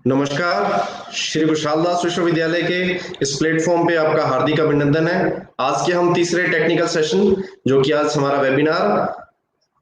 नमस्कार। श्री विशाल दास विश्वविद्यालय के इस प्लेटफॉर्म पे आपका हार्दिक अभिनंदन है। आज के हम तीसरे टेक्निकल सेशन जो कि आज हमारा वेबिनार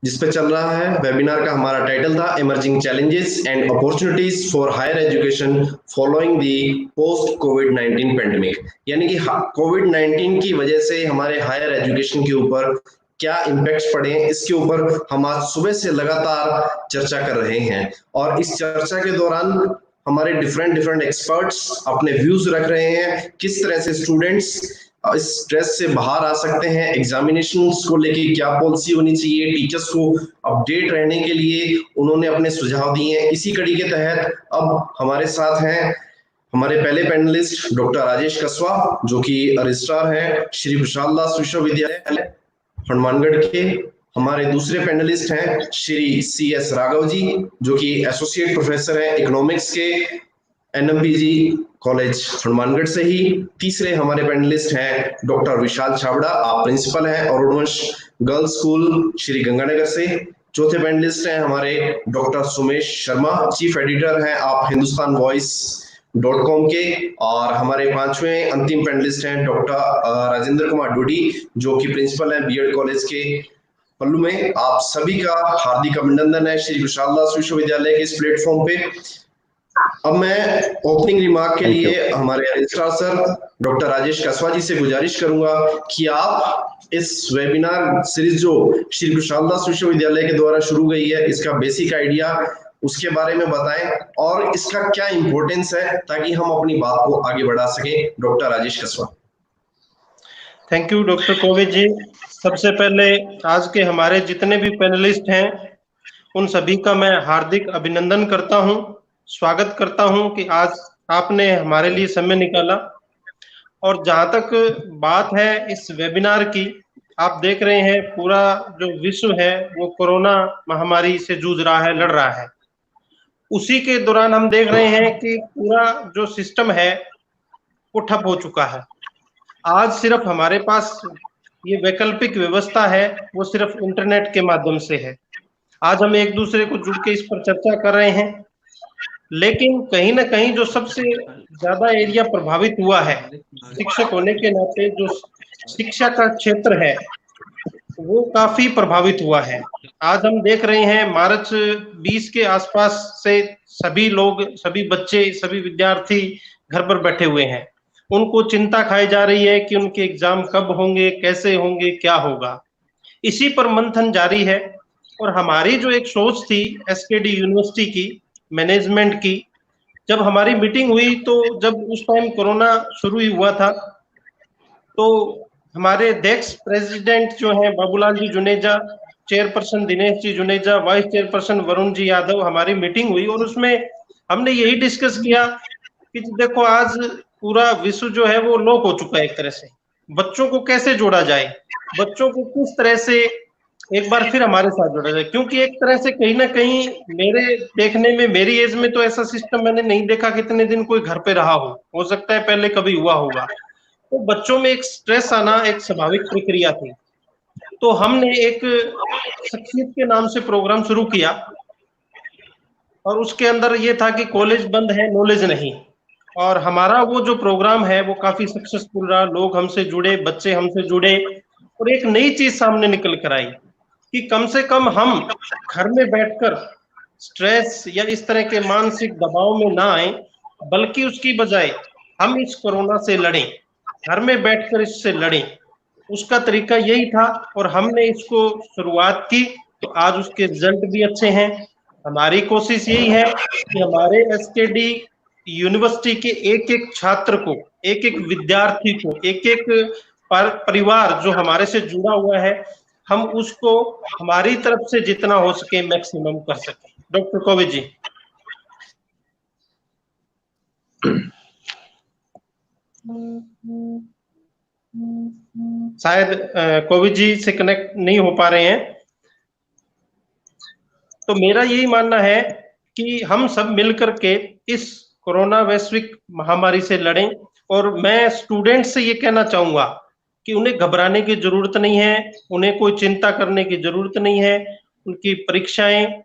जिस पे चल रहा है, वेबिनार का हमारा टाइटल था emerging challenges and opportunities for higher education following the post Covid 19 pandemic. यानी कि कोविड 19 की वजह से हमारे हायर एजुकेशन के ऊपर क्या इम्पैक्ट्स पड़े हैं, इसके ऊपर हम आज सुबह से लगातार चर्चा कर रहे हैं। और इस चर्चा के दौरान हमारे डिफरेंट एक्सपर्ट्स अपने व्यूज रख रहे हैं, किस तरह से स्टूडेंट्स इस स्ट्रेस से बाहर आ सकते हैं, एग्जामिनेशंस को लेके क्या पॉलिसी होनी चाहिए, टीचर्स को अपडेट रहने के लिए उन्होंने अपने सुझाव दिए हैं। इसी कड़ी के तहत अब हमारे साथ हैं हमारे पहले पैनलिस्ट डॉक्टर राजेश कसवा, जो कि रजिस्ट्रार हैं श्री विशाल दास विश्वविद्यालय हनुमानगढ़ के। हमारे दूसरे पैनलिस्ट हैं श्री CS राघव जी, जो कि एसोसिएट प्रोफेसर हैं इकोनॉमिक्स के NMPG कॉलेज हनुमानगढ़ से ही। तीसरे हमारे पैनलिस्ट हैं डॉक्टर विशाल छाबड़ा, आप प्रिंसिपल हैं औरवंश गर्ल्स स्कूल श्री गंगानगर से। चौथे पैनलिस्ट हैं हमारे doctor Sumesh Sharma, chief editor हैं आप हिंदुस्तान वॉइस.com के। और हमारे पांचवें अंतिम पैनलिस्ट हैं डॉक्टर राजेंद्र कुमार डोडी, जो कि प्रिंसिपल हैं BEd कॉलेज के पल्लू में। आप सभी का हार्दिक अभिनंदन है श्री विशाल दास विश्वविद्यालय के इस प्लेटफॉर्म पे। अब मैं ओपनिंग रिमार्क के लिए हमारे रजिस्ट्रार सर डॉक्टर राजेश कसवा जी से गुजारिश करूंगा कि आप इस वेबिनार सीरीज जो श्री विशाल दास विश्वविद्यालय के द्वारा शुरू गई है, इसका बेसिक आइडिया उसके बारे में बताएं और इसका क्या इंपॉर्टेंस है, ताकि हम अपनी बात को आगे बढ़ा सकें। Doctor Rajesh Kaswa. Thank you doctor Kovid ji. सबसे पहले आज के हमारे जितने भी पैनलिस्ट हैं उन सभी का मैं हार्दिक अभिनंदन करता हूं, स्वागत करता हूं कि आज आपने हमारे लिए समय निकाला। और जहां तक बात है इस वेबिनार की, आप देख रहे हैं पूरा जो विश्व है वो कोरोना महामारी से जूझ रहा है, लड़ रहा है। उसी के दौरान हम देख रहे हैं कि पूरा जो सिस्टम है वो ठप हो चुका है। आज सिर्फ हमारे पास ये वैकल्पिक व्यवस्था है, वो सिर्फ इंटरनेट के माध्यम से है। आज हम एक दूसरे को जुड़ के इस पर चर्चा कर रहे हैं, लेकिन कहीं ना कहीं जो सबसे ज्यादा एरिया प्रभावित हुआ है, शिक्षक होने के नाते जो शिक्षा का क्षेत्र है वो काफी प्रभावित हुआ है। आज हम देख रहे हैं मार्च 20 के आसपास से सभी लोग, सभी बच्चे, सभी विद्यार्थी घर पर बैठे हुए हैं। उनको चिंता खाई जा रही है कि उनके एग्जाम कब होंगे, कैसे होंगे, क्या होगा। इसी पर मंथन जारी है। और हमारी जो एक सोच थी SKD यूनिवर्सिटी की, मैनेजमेंट की, जब हमारी मीटिंग हुई तो जब उस टाइम कोरोना शुरू ही हुआ था, तो हमारे अध्यक्ष प्रेसिडेंट जो हैं Babulal ji Juneja, chairperson Dinesh ji Juneja, vice chairperson Varun ji Yadav, हमारी मीटिंग हुई और उसमें हमने यही डिस्कस किया कि देखो आज पूरा विश्व जो है वो लॉक हो चुका है। एक तरह से बच्चों को कैसे जोड़ा जाए, बच्चों को किस तरह से एक बार फिर हमारे साथ जोड़ा जाए, क्योंकि एक तरह से कहीं ना कहीं मेरे देखने में, मेरी एज में तो ऐसा सिस्टम मैंने नहीं देखा कितने दिन कोई घर पे रहा हो सकता है पहले कभी हुआ होगा। तो बच्चों में एक स्ट्रेस आना एक स्वाभाविक प्रक्रिया थी। तो हमने एक शख्सियत के नाम से प्रोग्राम शुरू किया और उसके अंदर ये था कि कॉलेज बंद है, नॉलेज नहीं। और हमारा वो जो प्रोग्राम है वो काफी सक्सेसफुल रहा। लोग हमसे जुड़े, बच्चे हमसे जुड़े और एक नई चीज सामने निकल कर आई कि कम से कम हम घर में बैठकर स्ट्रेस या इस तरह के मानसिक दबाव में ना आए, बल्कि उसकी बजाय हम इस कोरोना से लड़ें, घर में बैठकर इससे लड़ें। उसका तरीका यही था और हमने इसको शुरुआत की, तो आज उसके रिजल्ट भी अच्छे हैं। हमारी कोशिश यही है कि हमारे SKD यूनिवर्सिटी के एक एक छात्र को, एक एक विद्यार्थी को, एक एक परिवार जो हमारे से जुड़ा हुआ है, हम उसको हमारी तरफ से जितना हो सके मैक्सिमम कर सके। डॉक्टर कोविद जी। शायद कोविद जी से कनेक्ट नहीं हो पा रहे हैं। तो मेरा यही मानना है कि हम सब मिलकर के इस कोरोना वैश्विक महामारी से लड़ें। और मैं स्टूडेंट से ये कहना चाहूंगा कि उन्हें घबराने की जरूरत नहीं है, उन्हें कोई चिंता करने की जरूरत नहीं है। उनकी परीक्षाएं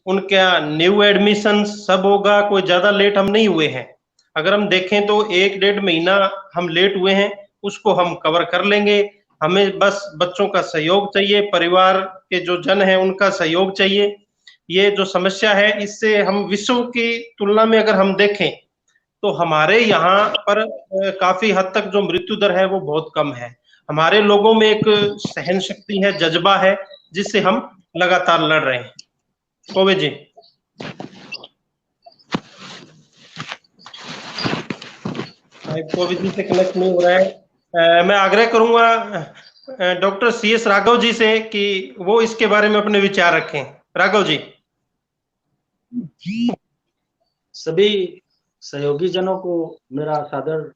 उनका न्यू एडमिशन सब होगा, कोई ज्यादा लेट हम नहीं हुए हैं। अगर हम देखें तो 1-1.5 महीना हम लेट हुए हैं, उसको हम कवर कर लेंगे। हमें बस बच्चों का सहयोग चाहिए, परिवार के जो जन हैं उनका सहयोग चाहिए। ये जो समस्या है, इससे हम विश्व की तुलना में अगर हम देखें तो हमारे यहाँ पर काफी हद तक जो मृत्यु दर है वो बहुत कम है। हमारे लोगों में एक सहन शक्ति है, जज्बा है, जिससे हम लगातार लड़ रहे हैं। कोवे जी। कोवे जी से कनेक्ट नहीं हो रहा है। मैं आग्रह करूंगा डॉक्टर CS राघव जी से कि वो इसके बारे में अपने विचार रखें। राघव जी। सभी सहयोगी जनों को मेरा सादर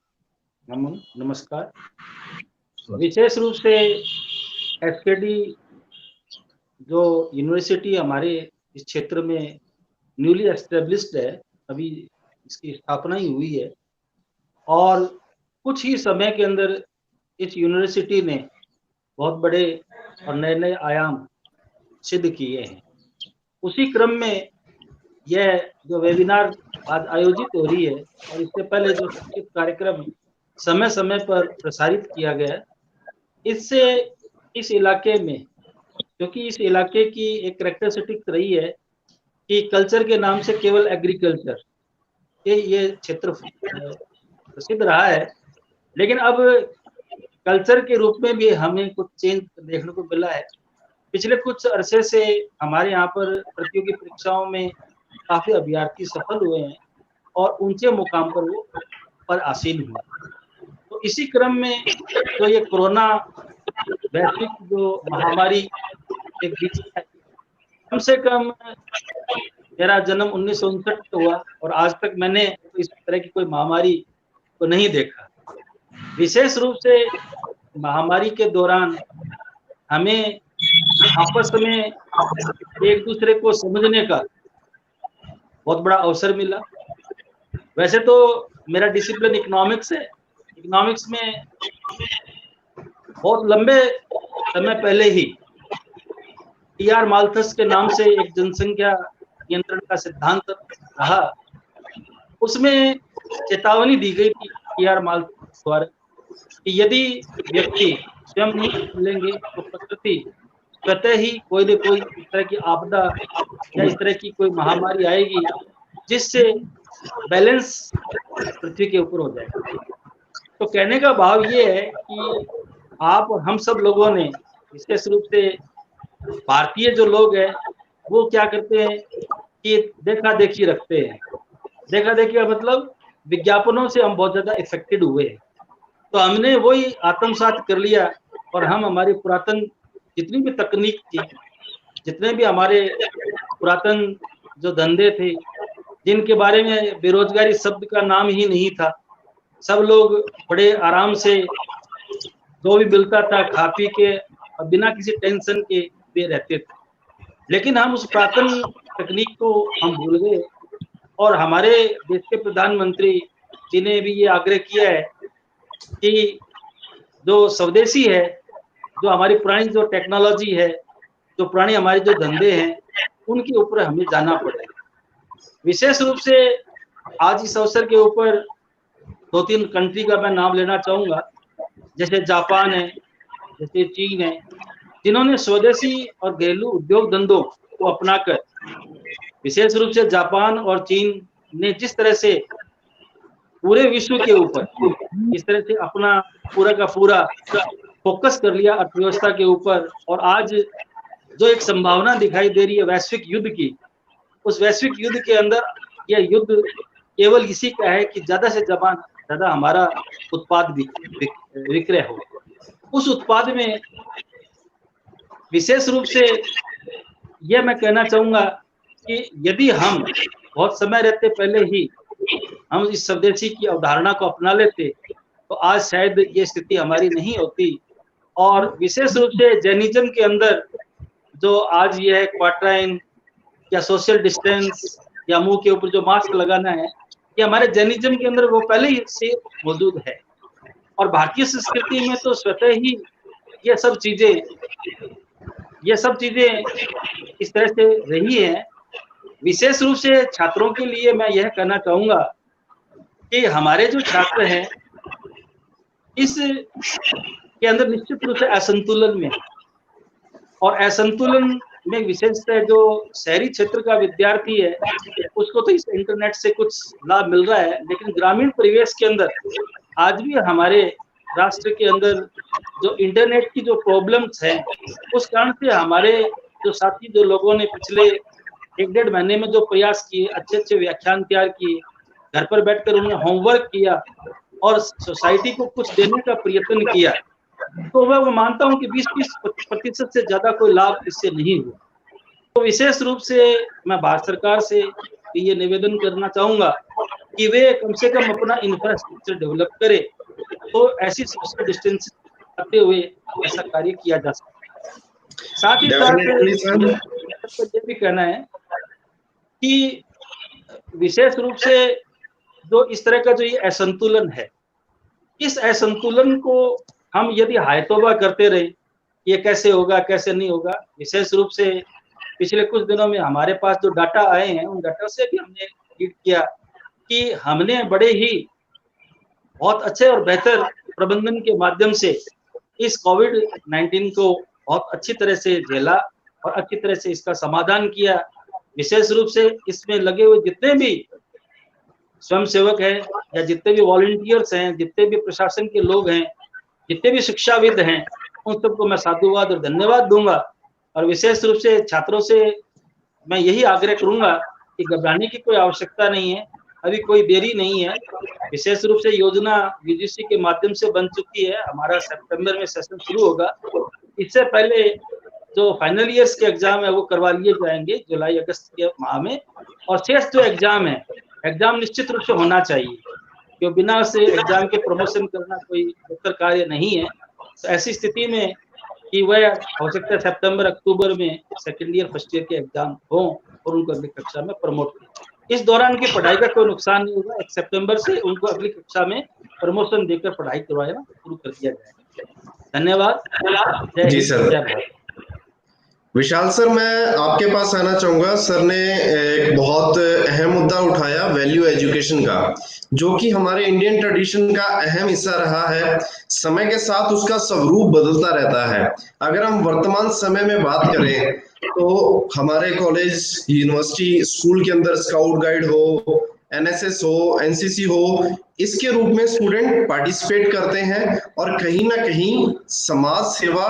नमस्कार। विशेष रूप से SKD जो यूनिवर्सिटी हमारे इस क्षेत्र में न्यूली एस्टेब्लिश्ड है, अभी इसकी स्थापना ही हुई है और कुछ ही समय के अंदर इस यूनिवर्सिटी ने बहुत बड़े और नए नए आयाम सिद्ध किए हैं। उसी क्रम में यह जो वेबिनार आज आयोजित हो रही है और इससे पहले जो संक्षिप्त कार्यक्रम समय समय पर प्रसारित किया गया, इससे इस इलाके में, क्योंकि इस इलाके की एक कैरेक्टरिस्टिक रही है कि कल्चर के नाम से केवल एग्रीकल्चर ये क्षेत्र प्रसिद्ध रहा है, लेकिन अब कल्चर के रूप में भी हमें कुछ चेंज देखने को मिला है। पिछले कुछ अरसे से हमारे यहाँ पर प्रतियोगी परीक्षाओं में काफी अभ्यर्थी सफल हुए हैं और ऊंचे मुकाम पर वो पर आसीन हुए। तो इसी क्रम में जो ये कोरोना वैश्विक जो महामारी के बीच है, कम से कम मेरा जन्म 1959 हुआ और आज तक मैंने इस तरह की कोई महामारी को नहीं देखा। विशेष रूप से महामारी के दौरान हमें आपस में एक दूसरे को समझने का बहुत बड़ा अवसर मिला। वैसे तो मेरा डिसिप्लिन इकोनॉमिक्स है। इकोनॉमिक्स में बहुत लंबे समय पहले ही TR माल्थस के नाम से एक जनसंख्या नियंत्रण का सिद्धांत रहा। उसमें चेतावनी दी गई थी TR माल्थस द्वारा कि यदि व्यक्ति स्वयं नहीं लेंगे तो प्रकृति स्वतः ही कोई न कोई इस तरह की आपदा या इस तरह की कोई महामारी आएगी जिससे बैलेंस पृथ्वी के ऊपर हो जाएगा। तो कहने का भाव ये है कि आप और हम सब लोगों ने, विशेष रूप से भारतीय जो लोग हैं, वो क्या करते हैं कि देखा देखी रखते हैं। देखा देखी का मतलब विज्ञापनों से हम बहुत ज्यादा इफेक्टेड हुए हैं, तो हमने वही आत्मसात कर लिया और हम हमारी पुरातन जितनी भी तकनीक थी, जितने भी हमारे पुरातन जो धंधे थे, जिनके बारे में बेरोजगारी शब्द का नाम ही नहीं था, सब लोग बड़े आराम से जो भी मिलता था खा पी के और बिना किसी टेंशन के वे रहते थे। लेकिन हम उस पुरातन तकनीक को हम भूल गए और हमारे देश के प्रधानमंत्री जी ने भी ये आग्रह किया है कि जो स्वदेशी है, जो हमारी पुरानी जो टेक्नोलॉजी है, जो पुरानी हमारी जो धंधे हैं, उनके ऊपर हमें जाना पड़ेगा। विशेष रूप से आज इस अवसर के ऊपर 2-3 कंट्री का मैं नाम लेना चाहूंगा, जैसे जापान है, जैसे चीन है, जिन्होंने स्वदेशी और घरेलू उद्योग धंधों को अपनाकर, विशेष रूप से जापान और चीन ने जिस तरह से पूरे विश्व के ऊपर इस तरह से अपना पूरा का पूरा फोकस कर लिया अर्थव्यवस्था के ऊपर, और आज जो एक संभावना दिखाई दे रही है वैश्विक युद्ध की, उस वैश्विक युद्ध के अंदर यह युद्ध केवल इसी का है कि ज्यादा से ज्यादा हमारा उत्पाद विक्रय हो। उस उत्पाद में विशेष रूप से यह मैं कहना चाहूंगा कि यदि हम बहुत समय रहते पहले ही हम इस स्वदेशी की अवधारणा को अपना लेते तो आज शायद ये स्थिति हमारी नहीं होती। और विशेष रूप से जैनिज्म के अंदर जो आज ये है क्वार्टाइन या सोशल डिस्टेंस या मुंह के ऊपर जो मास्क लगाना है, ये हमारे जैनिज्म के अंदर वो पहले ही से मौजूद है। और भारतीय संस्कृति में तो स्वतः ही ये सब चीजें इस तरह से रही है विशेष रूप से छात्रों के लिए मैं यह कहना चाहूंगा कि हमारे जो छात्र हैं इस के अंदर निश्चित रूप से असंतुलन में है, और असंतुलन में विशेषतः जो शहरी क्षेत्र का विद्यार्थी है उसको तो इस इंटरनेट से कुछ लाभ मिल रहा है, लेकिन ग्रामीण परिवेश के अंदर आज भी हमारे राष्ट्र के अंदर जो इंटरनेट की जो प्रॉब्लम्स हैं उस कारण से हमारे जो साथी जो लोगों ने पिछले 1-1.5 महीने में जो प्रयास किए, अच्छे व्याख्यान तैयार किए, घर पर बैठकर उन्होंने होमवर्क किया और सोसाइटी को कुछ देने का प्रयत्न किया, तो मैं वो मानता हूं कि 20-30% से ज्यादा कोई लाभ इससे नहीं हुआ। तो विशेष रूप से मैं भारत सरकार से ये निवेदन करना चाहूंगा कि वे कम से कम अपना इंफ्रास्ट्रक्चर डेवलप करे, तो ऐसी सोशल डिस्टेंस करते हुए ऐसा कार्य किया जा सकता है। साथ ही साथ ये भी कहना है कि विशेष रूप से जो इस तरह का जो ये असंतुलन है, इस असंतुलन को हम यदि हायतोबा करते रहे, ये कैसे होगा कैसे नहीं होगा, विशेष रूप से पिछले कुछ दिनों में हमारे पास जो डाटा आए हैं उन डाटा से भी हमने रीड किया कि हमने बड़े ही बहुत अच्छे और बेहतर प्रबंधन के माध्यम से इस कोविड-19 को बहुत अच्छी तरह से झेला और अच्छी तरह से इसका समाधान किया। विशेष रूप से इसमें लगे हुए जितने भी स्वयंसेवक हैं या जितने भी वॉलंटियर्स हैं, जितने भी प्रशासन के लोग हैं, जितने भी शिक्षाविद हैं, उन सबको मैं साधुवाद और धन्यवाद दूंगा। और विशेष रूप से छात्रों से मैं यही आग्रह करूंगा कि घबराने की कोई आवश्यकता नहीं है, अभी कोई देरी नहीं है। विशेष रूप से योजना यूजीसी के माध्यम से बन चुकी है, हमारा सितंबर में सेशन शुरू होगा। इससे पहले जो फाइनल ईयर्स के एग्जाम है वो करवा लिए जाएंगे जुलाई अगस्त के माह में, और शेष जो एग्जाम है, एग्जाम निश्चित रूप से होना चाहिए, क्योंकि बिना से एग्जाम के प्रमोशन करना कोई बेहतर कार्य नहीं है। तो ऐसी स्थिति में कि वह हो सकता है सितंबर अक्टूबर में सेकेंड ईयर फर्स्ट ईयर के एग्जाम हो और उनको अगली कक्षा में प्रमोट करें। इस दौरान उनकी पढ़ाई का कोई नुकसान नहीं होगा, 1 सितंबर से उनको अगली कक्षा में प्रमोशन देकर पढ़ाई करवाना शुरू कर दिया जाएगा। धन्यवाद। जी सर। विशाल सर, मैं आपके पास आना चाहूंगा। सर ने एक बहुत अहम मुद्दा उठाया वैल्यू एजुकेशन का, जो कि हमारे इंडियन ट्रेडिशन का अहम हिस्सा रहा है। समय के साथ उसका स्वरूप बदलता रहता है। अगर हम वर्तमान समय में बात करें तो हमारे कॉलेज, यूनिवर्सिटी, स्कूल के अंदर स्काउट गाइड हो, एनएसएस हो, एनसीसी हो, इसके रूप में स्टूडेंट पार्टिसिपेट करते हैं और कहीं ना कहीं समाज सेवा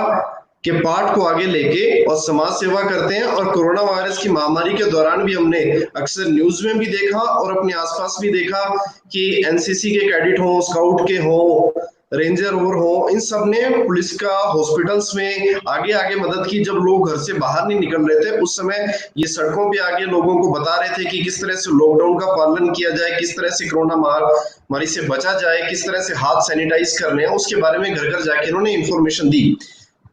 के पार्ट को आगे लेके और समाज सेवा करते हैं। और कोरोना वायरस की महामारी के दौरान भी हमने अक्सर न्यूज में भी देखा और अपने आसपास भी देखा कि एनसीसी के कैडेट हो, स्काउट के हो, रेंजर हो, इन सब ने पुलिस का हॉस्पिटल्स में आगे आगे मदद की। जब लोग घर से बाहर नहीं निकल रहे थे उस समय ये सड़कों पे आगे लोगों को बता रहे थे कि किस तरह से लॉकडाउन का पालन किया जाए, किस तरह से कोरोना महामारी से बचा जाए, किस तरह से हाथ सैनिटाइज करने हैं, उसके बारे में घर घर जाके इन्होंने इंफॉर्मेशन दी।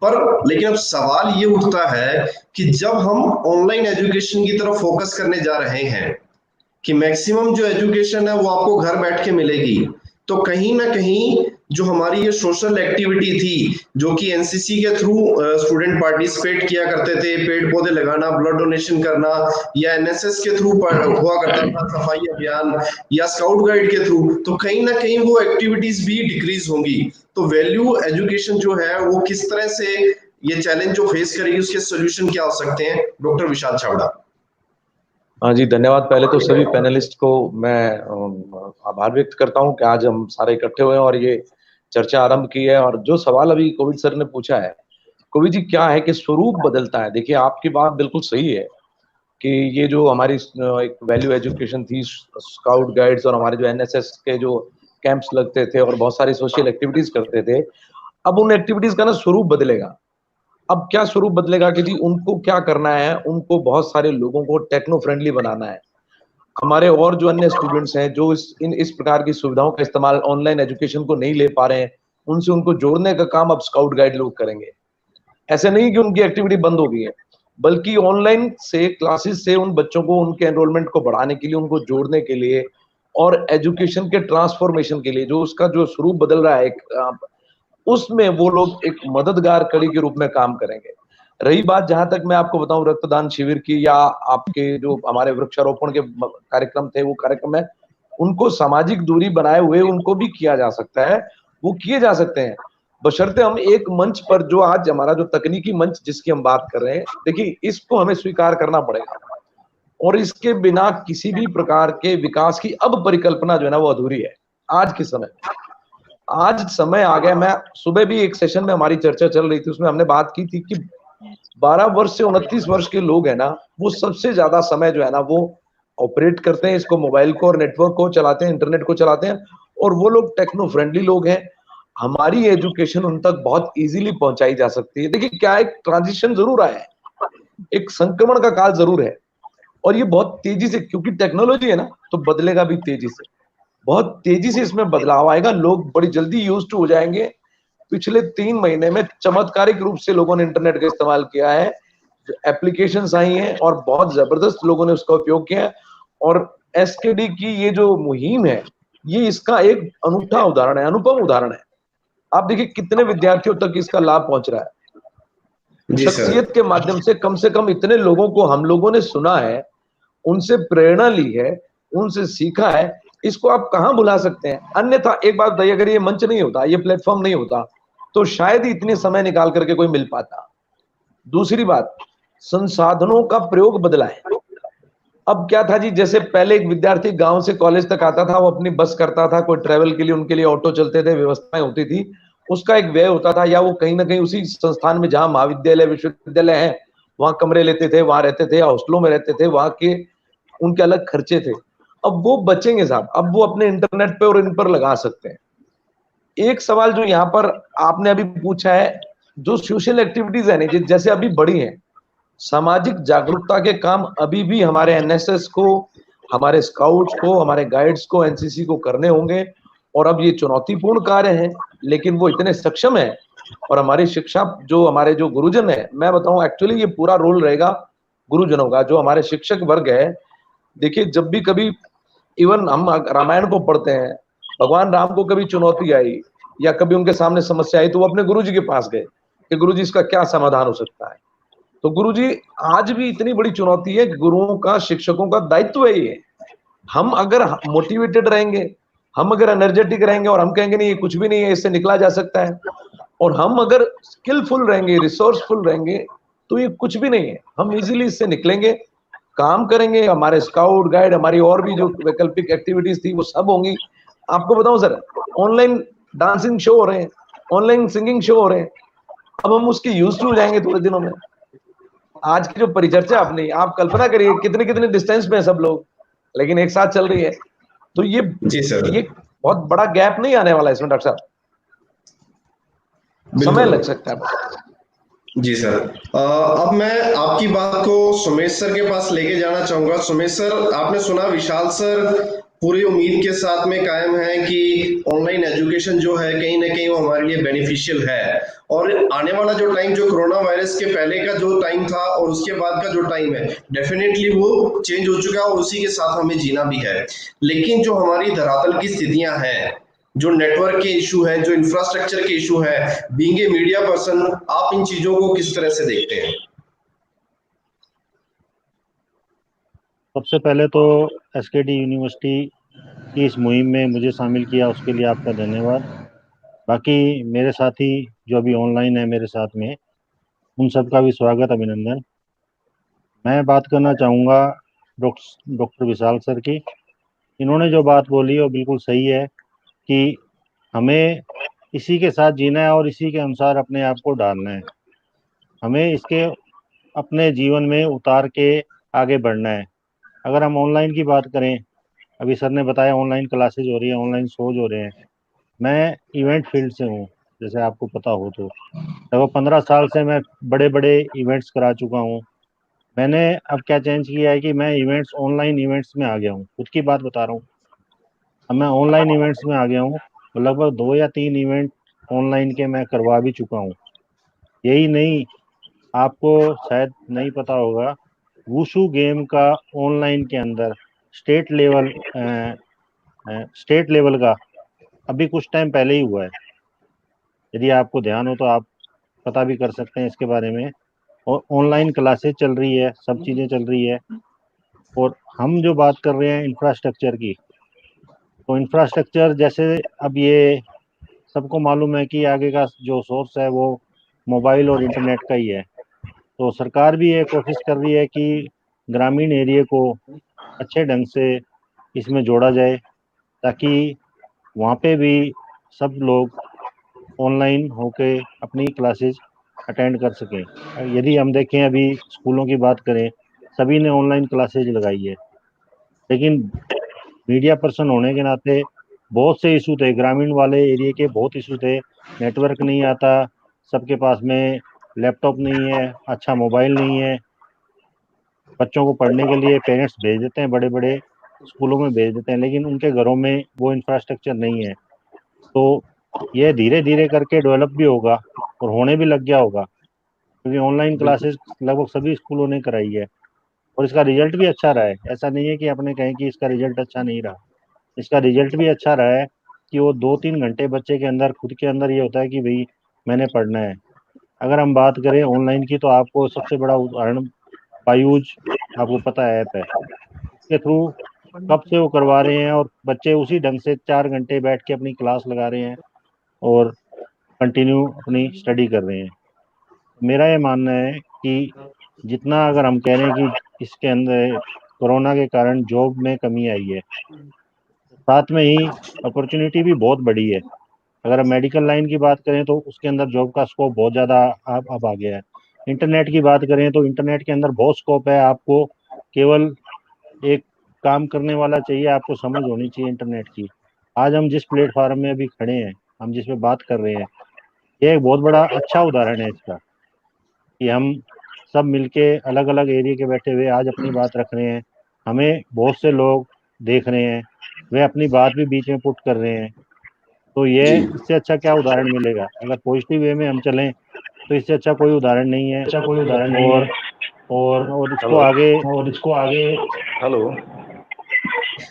पर लेकिन अब सवाल ये उठता है कि जब हम ऑनलाइन एजुकेशन की तरफ फोकस करने जा रहे हैं कि मैक्सिमम जो एजुकेशन है वो आपको घर बैठ के मिलेगी, तो कहीं ना कहीं जो हमारी ये सोशल एक्टिविटी थी, जो कि एनसीसी के थ्रू स्टूडेंट पार्टिसिपेट किया करते थे, पेड़ पौधे लगाना, ब्लड डोनेशन करना, या एनएसएस के थ्रू हुआ करता था सफाई अभियान, या स्काउट गाइड के थ्रू, तो कहीं ना कहीं वो एक्टिविटीज भी डिक्रीज होंगी। तो वैल्यू एजुकेशन जो है वो किस तरह से ये चैलेंज जो फेस करेगी, उसके सोल्यूशन क्या हो सकते हैं? डॉक्टर विशाल छाबड़ा। हाँ जी, धन्यवाद। पहले तो सभी पैनलिस्ट को मैं आभार व्यक्त करता हूँ कि आज हम सारे इकट्ठे हुए हैं और ये चर्चा आरंभ की है। और जो सवाल अभी कोविद सर ने पूछा है, कोविद जी, क्या है कि स्वरूप बदलता है। देखिए, आपकी बात बिल्कुल सही है कि ये जो हमारी एक वैल्यू एजुकेशन थी, स्काउट गाइड्स और हमारे जो एनएसएस के जो कैंप्स लगते थे और बहुत सारी सोशल एक्टिविटीज करते थे, अब उन एक्टिविटीज का ना स्वरूप बदलेगा। अब क्या स्वरूप बदलेगा कि जी उनको क्या करना है, उनको बहुत सारे लोगों को टेक्नो फ्रेंडली बनाना है। हमारे और जो अन्य स्टूडेंट्स हैं जो इस प्रकार की सुविधाओं का इस्तेमाल ऑनलाइन एजुकेशन को नहीं ले पा रहे हैं, उनसे उनको जोड़ने का काम अब स्काउट गाइड लोग करेंगे। ऐसे नहीं कि उनकी एक्टिविटी बंद हो गई है, बल्कि ऑनलाइन से क्लासेस से उन बच्चों को उनके एनरोलमेंट को बढ़ाने के लिए, उनको जोड़ने के लिए और एजुकेशन के ट्रांसफॉर्मेशन के लिए जो उसका जो स्वरूप बदल रहा है, उसमें वो लोग एक मददगार कड़ी के रूप में काम करेंगे। रही बात जहां तक मैं आपको बताऊं रक्तदान शिविर की या आपके जो हमारे वृक्षारोपण के कार्यक्रम थे, वो कार्यक्रम है, उनको सामाजिक दूरी बनाए हुए उनको भी किया जा सकता है, वो किए जा सकते हैं, बशर्ते हम एक मंच पर, जो आज हमारा जो तकनीकी मंच जिसकी हम बात कर रहे हैं, देखिए इसको हमें स्वीकार करना पड़ेगा और इसके बिना किसी भी प्रकार के विकास की अब परिकल्पना जो है ना वो अधूरी है आज के समय। आज समय आ गया, मैं सुबह भी एक सेशन में हमारी चर्चा चल रही थी, उसमें हमने बात की थी कि 12 वर्ष से 29 वर्ष के लोग हैं ना, वो सबसे ज्यादा समय जो है ना वो ऑपरेट करते हैं इसको, मोबाइल को और नेटवर्क को चलाते हैं, इंटरनेट को चलाते हैं, और वो लोग टेक्नो फ्रेंडली लोग हैं। हमारी एजुकेशन उन तक बहुत इजीली पहुंचाई जा सकती है। देखिए क्या एक ट्रांजिशन जरूर आया है, एक संक्रमण का काल जरूर है, और ये बहुत तेजी से, क्योंकि टेक्नोलॉजी है ना तो बदलेगा भी तेजी से, बहुत तेजी से इसमें बदलाव आएगा, लोग बड़ी जल्दी यूज टू हो जाएंगे। पिछले 3 महीने में चमत्कारिक रूप से लोगों ने इंटरनेट का इस्तेमाल किया है, एप्लीकेशंस आई हैं और बहुत जबरदस्त लोगों ने उसका उपयोग किया है, और एसकेडी की ये जो मुहिम है, ये इसका एक अनूठा उदाहरण है, अनुपम उदाहरण है। आप देखिए कितने विद्यार्थियों तक इसका लाभ पहुंच रहा है। जी सर। शख्सियत के माध्यम से कम से कम इतने लोगों को हम लोगों ने सुना है, उनसे प्रेरणा ली है, उनसे सीखा है, इसको आप कहां भुला सकते हैं। अन्यथा एक बात बताइए, अगर ये मंच नहीं होता, ये प्लेटफॉर्म नहीं होता, तो शायद ही इतने समय निकाल करके कोई मिल पाता। दूसरी बात, संसाधनों का प्रयोग बदला है। अब क्या था जी, जैसे पहले एक विद्यार्थी गांव से कॉलेज तक आता था, वो अपनी बस करता था, कोई ट्रेवल के लिए उनके लिए ऑटो चलते थे, व्यवस्थाएं होती थी, उसका एक व्यय होता था, या वो कहीं ना कहीं उसी संस्थान में जहां महाविद्यालय विश्वविद्यालय है वहां कमरे लेते थे, वहां रहते थे, या हॉस्टलों में रहते थे, वहां के उनके अलग खर्चे थे। अब वो बचेंगे साहब, अब वो अपने इंटरनेट पे और इन पर लगा सकते हैं। एक सवाल जो यहाँ पर आपने अभी पूछा है, जो सोशल एक्टिविटीज है ना, जैसे अभी बढ़ी हैं, सामाजिक जागरूकता के काम अभी भी हमारे एनएसएस को, हमारे स्काउट्स को, हमारे गाइड्स को, एनसीसी को करने होंगे, और अब ये चुनौतीपूर्ण कार्य हैं, लेकिन वो इतने सक्षम है। और हमारी शिक्षा, जो हमारे जो गुरुजन है, मैं बताऊं एक्चुअली ये पूरा रोल रहेगा गुरुजनों का, जो हमारे शिक्षक वर्ग है। देखिए जब भी कभी, इवन हम रामायण को पढ़ते हैं, भगवान राम को कभी चुनौती आई या कभी उनके सामने समस्या आई, तो वो अपने गुरुजी के पास गए कि गुरुजी इसका क्या समाधान हो सकता है। तो गुरुजी आज भी इतनी बड़ी चुनौती है, गुरुओं का, शिक्षकों का दायित्व है ये। हम अगर मोटिवेटेड रहेंगे, हम अगर एनर्जेटिक रहेंगे और हम कहेंगे नहीं ये कुछ भी नहीं है, इससे निकला जा सकता है, और हम अगर स्किलफुल रहेंगे, रिसोर्सफुल रहेंगे, तो ये कुछ भी नहीं है, हम इजीली इससे निकलेंगे, काम करेंगे। हमारे स्काउट गाइड, हमारी और भी जो वैकल्पिक एक्टिविटीज थी वो सब होंगी। आपको बताऊं सर, ऑनलाइन डांसिंग शो हो रहे हैं, ऑनलाइन सिंगिंग शो हो रहे हैं, अब हम उसके यूज टू हो जाएंगे थोड़े दिनों में। आज की जो परिचर्चा आपने, आप कल्पना करिए कितने कितने डिस्टेंस में है सब लोग, लेकिन एक साथ चल रही है। तो जी सर। ये बहुत बड़ा गैप नहीं आने वाला इसमें डॉक्टर साहब, समय बिल्कुल। लग सकता है। जी सर। अब मैं आपकी बात को सुमेश सर के पास लेके जाना चाहूंगा। सुमेश सर, आपने सुना विशाल सर पूरी उम्मीद के साथ में कायम है कि ऑनलाइन एजुकेशन जो है कहीं ना कहीं वो हमारे लिए बेनिफिशियल है, और आने वाला जो टाइम, जो कोरोना वायरस के पहले का जो टाइम था और उसके बाद का जो टाइम है, डेफिनेटली वो चेंज हो चुका है और उसी के साथ हमें जीना भी है। लेकिन जो हमारी धरातल की स्थितियां हैं, जो नेटवर्क के इशू है, जो इंफ्रास्ट्रक्चर के इशू है, बीइंग ए मीडिया पर्सन, आप इन चीजों को किस तरह से देखते हैं? सबसे पहले तो एसकेडी यूनिवर्सिटी की इस मुहिम में मुझे शामिल किया, उसके लिए आपका धन्यवाद। बाकी मेरे साथी जो अभी ऑनलाइन है मेरे साथ में, उन सबका भी स्वागत, अभिनंदन। मैं बात करना चाहूँगा डॉक्टर विशाल सर की। इन्होंने जो बात बोली वो बिल्कुल सही है कि हमें इसी के साथ जीना है और इसी के अनुसार अपने आप को ढालना है। हमें इसके अपने जीवन में उतार के आगे बढ़ना है। अगर हम ऑनलाइन की बात करें, अभी सर ने बताया ऑनलाइन क्लासेज हो रही है, ऑनलाइन शोज हो रहे हैं। मैं इवेंट फील्ड से हूँ, जैसे आपको पता हो तो लगभग 15 साल से मैं बड़े बड़े इवेंट्स करा चुका हूँ। मैंने अब क्या चेंज किया है कि मैं इवेंट्स, ऑनलाइन इवेंट्स में आ गया हूँ, खुद की बात बता रहा हूँ। अब मैं ऑनलाइन इवेंट्स में आ गया हूँ, तो लगभग 2 या 3 इवेंट ऑनलाइन के मैं करवा भी चुका हूँ। यही नहीं, आपको शायद नहीं पता होगा, वुशु गेम का ऑनलाइन के अंदर स्टेट लेवल स्टेट लेवल का अभी कुछ टाइम पहले ही हुआ है। यदि आपको ध्यान हो तो आप पता भी कर सकते हैं इसके बारे में। और ऑनलाइन क्लासेस चल रही है, सब चीज़ें चल रही है। और हम जो बात कर रहे हैं इंफ्रास्ट्रक्चर की, तो इंफ्रास्ट्रक्चर जैसे अब ये सबको मालूम है कि आगे का जो सोर्स है वो मोबाइल और इंटरनेट का ही है। तो सरकार भी ये कोशिश कर रही है कि ग्रामीण एरिया को अच्छे ढंग से इसमें जोड़ा जाए, ताकि वहाँ पे भी सब लोग ऑनलाइन होके अपनी क्लासेस अटेंड कर सकें। यदि हम देखें, अभी स्कूलों की बात करें, सभी ने ऑनलाइन क्लासेज लगाई है, लेकिन मीडिया पर्सन होने के नाते बहुत से इशू थे, ग्रामीण वाले एरिया के बहुत इशू थे। नेटवर्क नहीं आता, सबके पास में लैपटॉप नहीं है, अच्छा मोबाइल नहीं है। बच्चों को पढ़ने के लिए पेरेंट्स भेज देते हैं, बड़े बड़े स्कूलों में भेज देते हैं, लेकिन उनके घरों में वो इंफ्रास्ट्रक्चर नहीं है। तो ये धीरे धीरे करके डेवलप भी होगा और होने भी लग गया होगा, क्योंकि ऑनलाइन बिल्कुल। क्लासेस लगभग सभी स्कूलों ने कराई है और इसका रिजल्ट भी अच्छा रहा है। ऐसा नहीं है कि अपने कहें कि इसका रिजल्ट अच्छा नहीं रहा, इसका रिजल्ट भी अच्छा रहा है कि वो 2-3 घंटे बच्चे के अंदर खुद के अंदर ये होता है कि भाई मैंने पढ़ना है। अगर हम बात करें ऑनलाइन की, तो आपको सबसे बड़ा उदाहरण बायूज, आपको पता है ऐप है, इसके थ्रू कब से वो करवा रहे हैं और बच्चे उसी ढंग से 4 घंटे बैठ के अपनी क्लास लगा रहे हैं और कंटिन्यू अपनी स्टडी कर रहे हैं। मेरा ये मानना है कि जितना अगर हम कह रहे हैं कि इसके अंदर कोरोना के कारण जॉब में कमी आई है, साथ में ही अपॉर्चुनिटी भी बहुत बड़ी है। अगर हम मेडिकल लाइन की बात करें तो उसके अंदर जॉब का स्कोप बहुत ज़्यादा अब आ गया है। इंटरनेट की बात करें तो इंटरनेट के अंदर बहुत स्कोप है। आपको केवल एक काम करने वाला चाहिए, आपको समझ होनी चाहिए इंटरनेट की। आज हम जिस प्लेटफॉर्म में अभी खड़े हैं, हम जिस पे बात कर रहे हैं, ये एक बहुत बड़ा अच्छा उदाहरण है इसका, कि हम सब मिलके अलग अलग एरिया के बैठे हुए आज अपनी बात रख रहे हैं। हमें बहुत से लोग देख रहे हैं, वे अपनी बात भी बीच में पुट कर रहे हैं। तो ये जी इससे अच्छा क्या उदाहरण मिलेगा? अगर पॉजिटिव वे में हम चलें तो इससे अच्छा कोई उदाहरण नहीं है। अच्छा कोई उदाहरण नहीं है। और और और इसको हेलो। आगे और इसको आगे हेलो।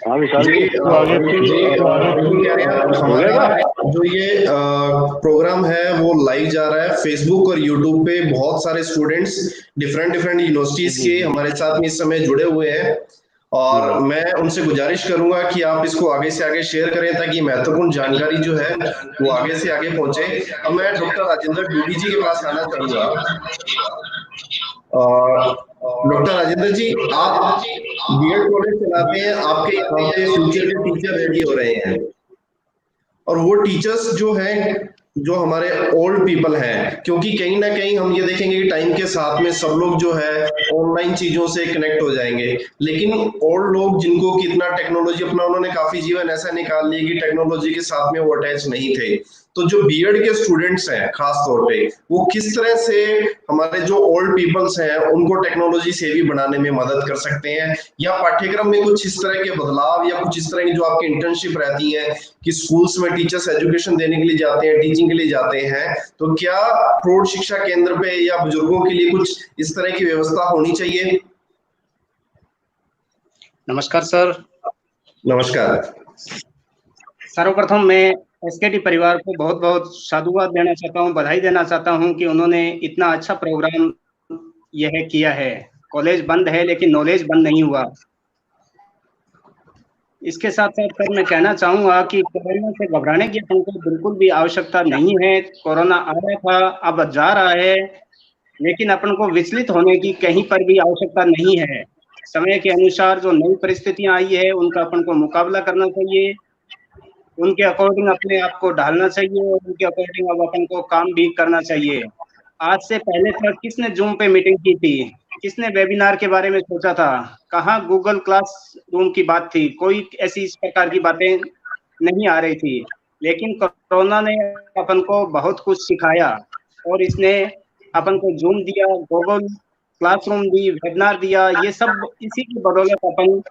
हाँ विशाल जी जी। इसको आगे जी क्या है, हो गया हमारा क्या? जो ये प्रोग्राम है वो लाइव जा रहा है फेसबुक और यूट्यूब पे। बहुत सारे स्टूडेंट्स डिफरेंट डिफरेंट जी यूनिवर्सिटीज जी के जी हमारे साथ में इस समय जुड़े हुए हैं, जी और जी मैं उनसे गुजारिश करूंगा कि आप इसको आगे से आगे शेयर करें, ताकि महत्वपूर्ण जानकारी जो है वो आगे से आगे पहुंचे। अब मैं डॉक्टर राजेंद्र डूडी जी के पास आना चाहूंगा। डॉक्टर राजेंद्र जी, आप बीएड कॉलेज चलाते हैं, आपके यहाँ पे फ्यूचर के टीचर रेडी हो रहे हैं, और वो टीचर्स जो हैं जो हमारे ओल्ड पीपल हैं, क्योंकि कहीं ना कहीं हम ये देखेंगे कि टाइम के साथ में सब लोग जो है ऑनलाइन चीजों से कनेक्ट हो जाएंगे, लेकिन ओल्ड लोग जिनको कितना टेक्नोलॉजी अपना उन्होंने काफी जीवन ऐसा निकाल लिया कि टेक्नोलॉजी के साथ में वो अटैच नहीं थे। तो जो बीएड के स्टूडेंट्स हैं खास तौर पे, वो किस तरह से हमारे जो ओल्ड पीपल्स हैं उनको टेक्नोलॉजी से भी बनाने में मदद कर सकते हैं, या पाठ्यक्रम में कुछ इस तरह के बदलाव या कुछ इस तरह की जो आपकी इंटर्नशिप रहती है कि स्कूल्स में टीचर्स एजुकेशन देने के लिए जाते हैं, टीचिंग के लिए जाते हैं, तो क्या प्रौढ़ शिक्षा केंद्र पे या बुजुर्गों के लिए कुछ इस तरह की व्यवस्था होनी चाहिए? नमस्कार सर। नमस्कार। सर्वप्रथम मैं एसकेटी परिवार को बहुत बहुत साधुवाद देना चाहता हूँ, बधाई देना चाहता हूँ कि उन्होंने इतना अच्छा प्रोग्राम यह किया है। कॉलेज बंद है लेकिन नॉलेज बंद नहीं हुआ। इसके साथ साथ सर मैं कहना चाहूँगा कि कोरोना से घबराने की हमको बिल्कुल भी आवश्यकता नहीं है। कोरोना आ रहा था, अब जा रहा है, लेकिन अपन को विचलित होने की कहीं पर भी आवश्यकता नहीं है। समय के अनुसार जो नई परिस्थितियां आई है उनका अपन को मुकाबला करना चाहिए, उनके अकॉर्डिंग अपने आप को ढालना चाहिए और उनके अकॉर्डिंग अब अपन को काम भी करना चाहिए। आज से पहले तक किसने जूम पे मीटिंग की थी? किसने वेबिनार के बारे में सोचा था? कहाँ गूगल क्लासरूम की बात थी? कोई ऐसी इस प्रकार की बातें नहीं आ रही थी। लेकिन कोरोना ने अपन को बहुत कुछ सिखाया और इसने अपन को जूम दिया, गूगल क्लासरूम दी, वेबिनार दिया। ये सब इसी की बदौलत अपन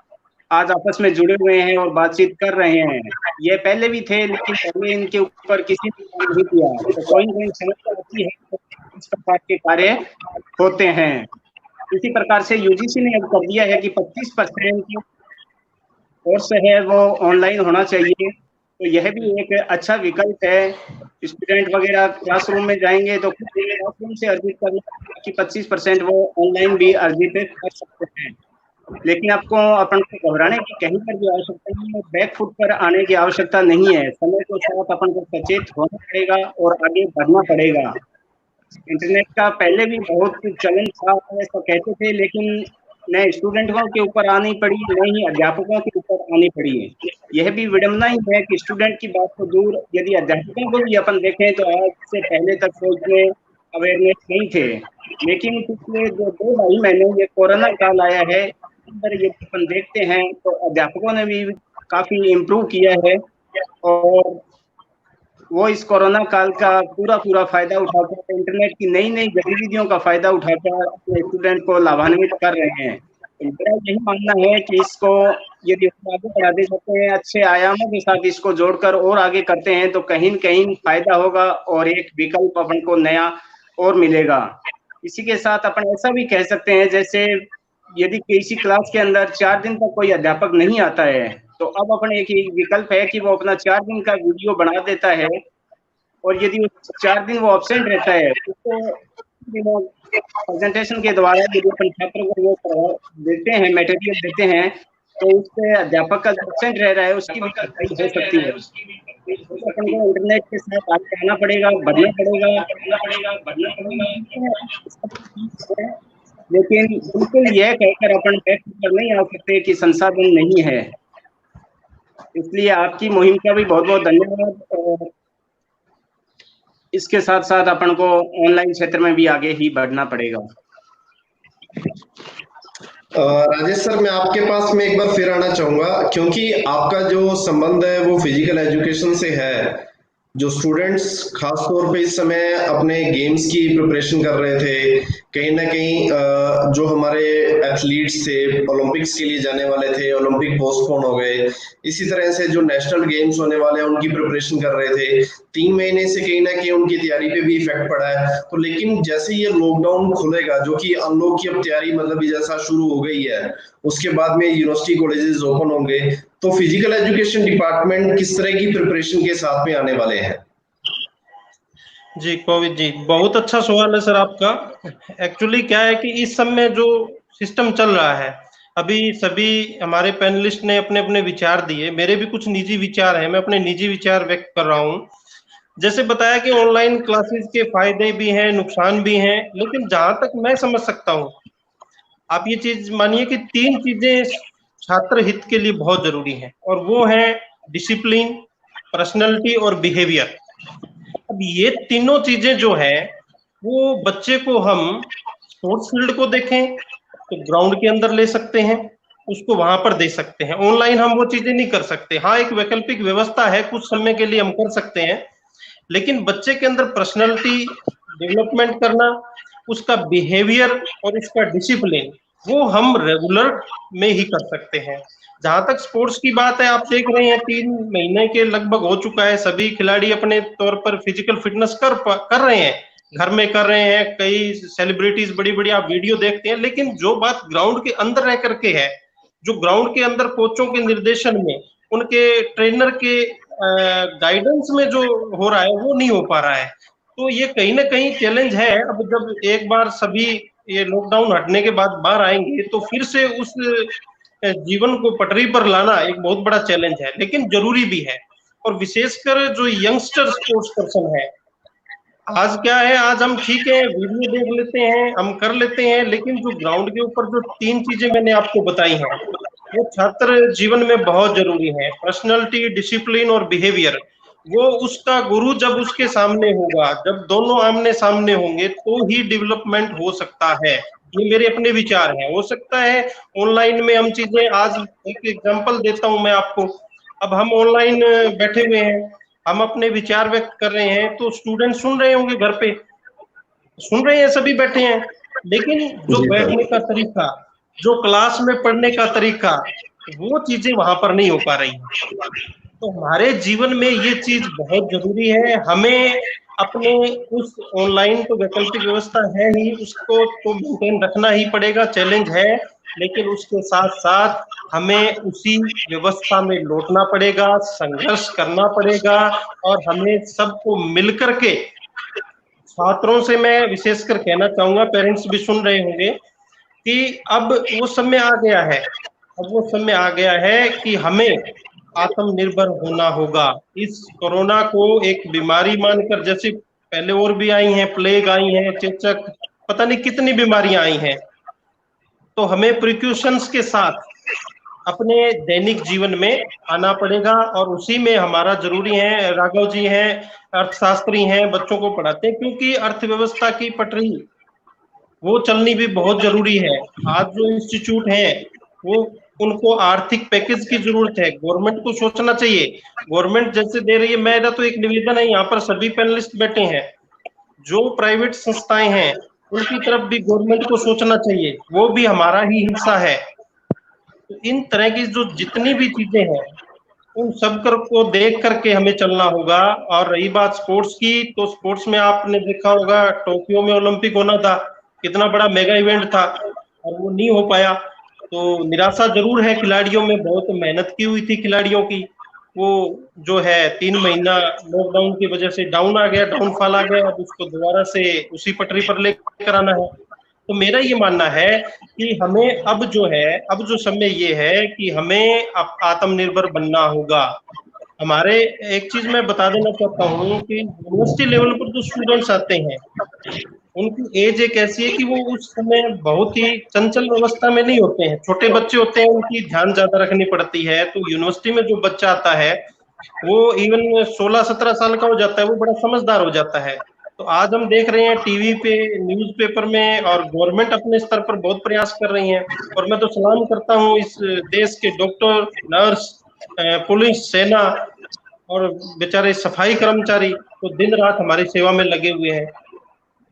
आज आपस में जुड़े हुए हैं और बातचीत कर रहे हैं। ये पहले भी थे, लेकिन पहले इनके ऊपर किसी ने काम नहीं किया। तो कोई कोई समस्या आती है तो इस प्रकार के कार्य होते हैं। इसी प्रकार से यूजीसी ने अब कर दिया है कि 25% कोर्स है वो ऑनलाइन होना चाहिए। तो यह भी एक अच्छा विकल्प है, स्टूडेंट वगैरह क्लासरूम में जाएंगे तो क्लासरूम से अर्जित करना कि 25% वो ऑनलाइन भी अर्जित कर सकते हैं। लेकिन आपको अपन को घबराने की कहीं पर भी आवश्यकता नहीं है, बैक फुट पर आने की आवश्यकता नहीं है। समय के साथ अपन को सचेत होना पड़ेगा और आगे बढ़ना पड़ेगा। इंटरनेट का पहले भी बहुत चलन था ऐसा कहते थे, लेकिन न स्टूडेंटों के ऊपर आनी पड़ी, न ही अध्यापकों के ऊपर आनी पड़ी है। यह भी विडम्बना ही है कि स्टूडेंट की बात को दूर, यदि अध्यापकों को भी अपन देखें तो आज से पहले तक तो इतने अवेयरनेस नहीं थे, लेकिन पिछले जो 2-2.5 महीने ये कोरोना काल आया है, अंदर ये अपन देखते हैं तो अध्यापकों ने भी काफी इम्प्रूव किया है और वो इस कोरोना काल का पूरा फायदा उठाकर इंटरनेट की नई नई गतिविधियों का फायदा उठाकर अपने स्टूडेंट को लाभान्वित कर रहे हैं। तो मेरा यही मानना है कि इसको यदि आगे बढ़ाते सकते हैं, अच्छे आयामों के साथ इसको जोड़कर और आगे करते हैं तो कहीं न कहीं फायदा होगा और एक विकल्प अपन को नया और मिलेगा। इसी के साथ अपन ऐसा भी कह सकते हैं, जैसे यदि किसी क्लास के अंदर 4 दिन तक कोई अध्यापक नहीं आता है तो अब अपन एक ही विकल्प है कि वो अपना 4 दिन का वीडियो बना देता है और यदि 4 दिन वो एब्सेंट रहता है उसको प्रेजेंटेशन के द्वारा यदि अपन छात्र को वो देते हैं, मटेरियल देते हैं, तो उससे अध्यापक का एब्सेंट रह रहा है उसकी भी हो सकती है। अपन को इंटरनेट के साथ आगे आना पड़ेगा, बढ़ना पड़ेगा, लेकिन बिल्कुल यह कहकर अपन बैक पर नहीं आ सकते कि संसाधन नहीं है। इसलिए आपकी मुहिम का भी बहुत बहुत धन्यवाद और इसके साथ साथ अपन को ऑनलाइन क्षेत्र में भी आगे ही बढ़ना पड़ेगा। राजेश सर, मैं आपके पास में एक बार फिर आना चाहूंगा, क्योंकि आपका जो संबंध है वो फिजिकल एजुकेशन से है। जो स्टूडेंट्स खास तौर पे इस समय अपने गेम्स की प्रिपरेशन कर रहे थे, कहीं ना कहीं जो हमारे एथलीट्स थे ओलंपिक्स के लिए जाने वाले थे, ओलंपिक पोस्टपोन हो गए। इसी तरह से जो नेशनल गेम्स होने वाले हैं उनकी प्रिपरेशन कर रहे थे, 3 महीने से कहीं ना कहीं उनकी तैयारी पे भी इफेक्ट पड़ा है। तो लेकिन जैसे ये लॉकडाउन खुलेगा, जो कि अनलॉक की अब तैयारी मतलब जैसा शुरू हो गई है, उसके बाद में यूनिवर्सिटी कॉलेजेस ओपन होंगे, तो फिजिकल एजुकेशन डिपार्टमेंट किस तरह की प्रिपरेशन के साथ में आने वाले हैं? जी कोविद जी, बहुत अच्छा सवाल है सर आपका। एक्चुअली क्या है कि इस समय जो सिस्टम चल रहा है, अभी सभी हमारे पैनलिस्ट ने अपने अपने विचार दिए, मेरे भी कुछ निजी विचार हैं, मैं अपने निजी विचार व्यक्त कर रहा हूँ। जैसे बताया कि ऑनलाइन क्लासेस के फायदे भी हैं, नुकसान भी हैं, लेकिन जहां तक मैं समझ सकता हूँ, आप ये चीज मानिए कि 3 चीजें छात्र हित के लिए बहुत जरूरी हैं, और वो है डिसिप्लिन, पर्सनैलिटी और बिहेवियर। अब ये तीनों चीजें जो है वो बच्चे को हम स्पोर्ट्स फील्ड को देखें तो ग्राउंड के अंदर ले सकते हैं, उसको वहां पर दे सकते हैं। ऑनलाइन हम वो चीजें नहीं कर सकते। हाँ, एक वैकल्पिक व्यवस्था है, कुछ समय के लिए हम कर सकते हैं, लेकिन बच्चे के अंदर पर्सनैलिटी डेवलपमेंट करना, उसका बिहेवियर और उसका डिसिप्लिन, वो हम रेगुलर में ही कर सकते हैं। जहां तक स्पोर्ट्स की बात है, आप देख रहे हैं 3 महीने के लगभग हो चुका है, सभी खिलाड़ी अपने तौर पर फिजिकल फिटनेस कर रहे हैं, घर में कर रहे हैं, कई सेलिब्रिटीज बड़ी बड़ी आप वीडियो देखते हैं। लेकिन जो बात ग्राउंड के अंदर रह करके है, जो ग्राउंड के अंदर कोचों के निर्देशन में, उनके ट्रेनर के गाइडेंस में जो हो रहा है, वो नहीं हो पा रहा है। तो ये कहीं ना कहीं चैलेंज है। अब जब एक बार सभी ये लॉकडाउन हटने के बाद बाहर आएंगे तो फिर से उस जीवन को पटरी पर लाना एक बहुत बड़ा चैलेंज है, लेकिन जरूरी भी है। और विशेषकर जो यंगस्टर स्पोर्ट्स पर्सन है, आज क्या है, आज हम ठीक है वीडियो देख लेते हैं, हम कर लेते हैं, लेकिन जो ग्राउंड के ऊपर जो 3 चीजें मैंने आपको बताई हैं, वो छात्र जीवन में बहुत जरूरी है। पर्सनैलिटी, डिसिप्लिन और बिहेवियर। वो उसका गुरु जब उसके सामने होगा, जब दोनों आमने सामने होंगे, तो ही डेवलपमेंट हो सकता है। ये मेरे अपने विचार हैं। हो सकता है ऑनलाइन में हम चीजें, आज एक एग्जांपल देता हूं मैं आपको। अब हम ऑनलाइन बैठे हुए हैं, हम अपने विचार व्यक्त कर रहे हैं, तो स्टूडेंट सुन रहे होंगे, घर पे सुन रहे हैं, सभी बैठे हैं, लेकिन जो बैठने का तरीका, जो क्लास में पढ़ने का तरीका, वो चीजें वहां पर नहीं हो पा रही है। तो हमारे जीवन में ये चीज बहुत जरूरी है। हमें अपने उस ऑनलाइन तो वैकल्पिक व्यवस्था है ही, उसको तो मेंटेन रखना ही पड़ेगा, चैलेंज है, लेकिन उसके साथ साथ हमें उसी व्यवस्था में लौटना पड़ेगा, संघर्ष करना पड़ेगा और हमें सबको मिलकर के, छात्रों से मैं विशेषकर कहना चाहूंगा, पेरेंट्स भी सुन रहे होंगे कि अब वो समय आ गया है, अब वो समय आ गया है कि हमें आत्मनिर्भर होना होगा। इस कोरोना को एक बीमारी मानकर, जैसे पहले और भी आई हैं, प्लेग आई है, चेचक, पता नहीं कितनी बीमारियां आई हैं, तो हमें प्रिकॉशंस के साथ अपने दैनिक जीवन में आना पड़ेगा और उसी में हमारा जरूरी है। राघव जी हैं, अर्थशास्त्री हैं, बच्चों को पढ़ाते हैं, क्योंकि अर्थव्यवस्था की पटरी वो चलनी भी बहुत जरूरी है। आज जो इंस्टीट्यूट हैं वो, उनको आर्थिक पैकेज की जरूरत है, गवर्नमेंट को सोचना चाहिए। गवर्नमेंट जैसे दे रही है, मेरा तो एक निवेदन है, यहाँ पर सभी पैनलिस्ट बैठे हैं, जो प्राइवेट संस्थाएं हैं उनकी तरफ भी गवर्नमेंट को सोचना चाहिए, वो भी हमारा ही हिस्सा है। तो इन तरह की जो जितनी भी चीजें हैं उन सब को देख करके हमें चलना होगा। और रही बात स्पोर्ट्स की, तो स्पोर्ट्स में आपने देखा होगा टोक्यो में ओलंपिक होना था, कितना बड़ा मेगा इवेंट था और वो नहीं हो पाया, तो निराशा जरूर है। खिलाड़ियों में बहुत मेहनत की हुई थी खिलाड़ियों की, वो जो है 3 महीना लॉकडाउन की वजह से डाउन आ गया, डाउनफॉल आ गया, अब उसको दोबारा से उसी पटरी पर लेकर आना है। तो मेरा ये मानना है कि हमें अब जो है, अब जो समय ये है कि हमें आत्मनिर्भर बनना होगा। हमारे एक चीज मैं बता देना चाहता हूँ कि यूनिवर्सिटी लेवल पर जो स्टूडेंट्स आते हैं उनकी एज एक ऐसी है कि वो उस समय बहुत ही चंचल अवस्था में नहीं होते हैं, छोटे बच्चे होते हैं, उनकी ध्यान ज्यादा रखनी पड़ती है। तो यूनिवर्सिटी में जो बच्चा आता है वो इवन 16-17 साल का हो जाता है, वो बड़ा समझदार हो जाता है। तो आज हम देख रहे हैं टीवी पे, न्यूज़पेपर में, और गवर्नमेंट अपने स्तर पर बहुत प्रयास कर रही है। और मैं तो सलाम करता हूँ इस देश के डॉक्टर, नर्स, पुलिस, सेना और बेचारे सफाई कर्मचारी, तो दिन रात हमारी सेवा में लगे हुए हैं।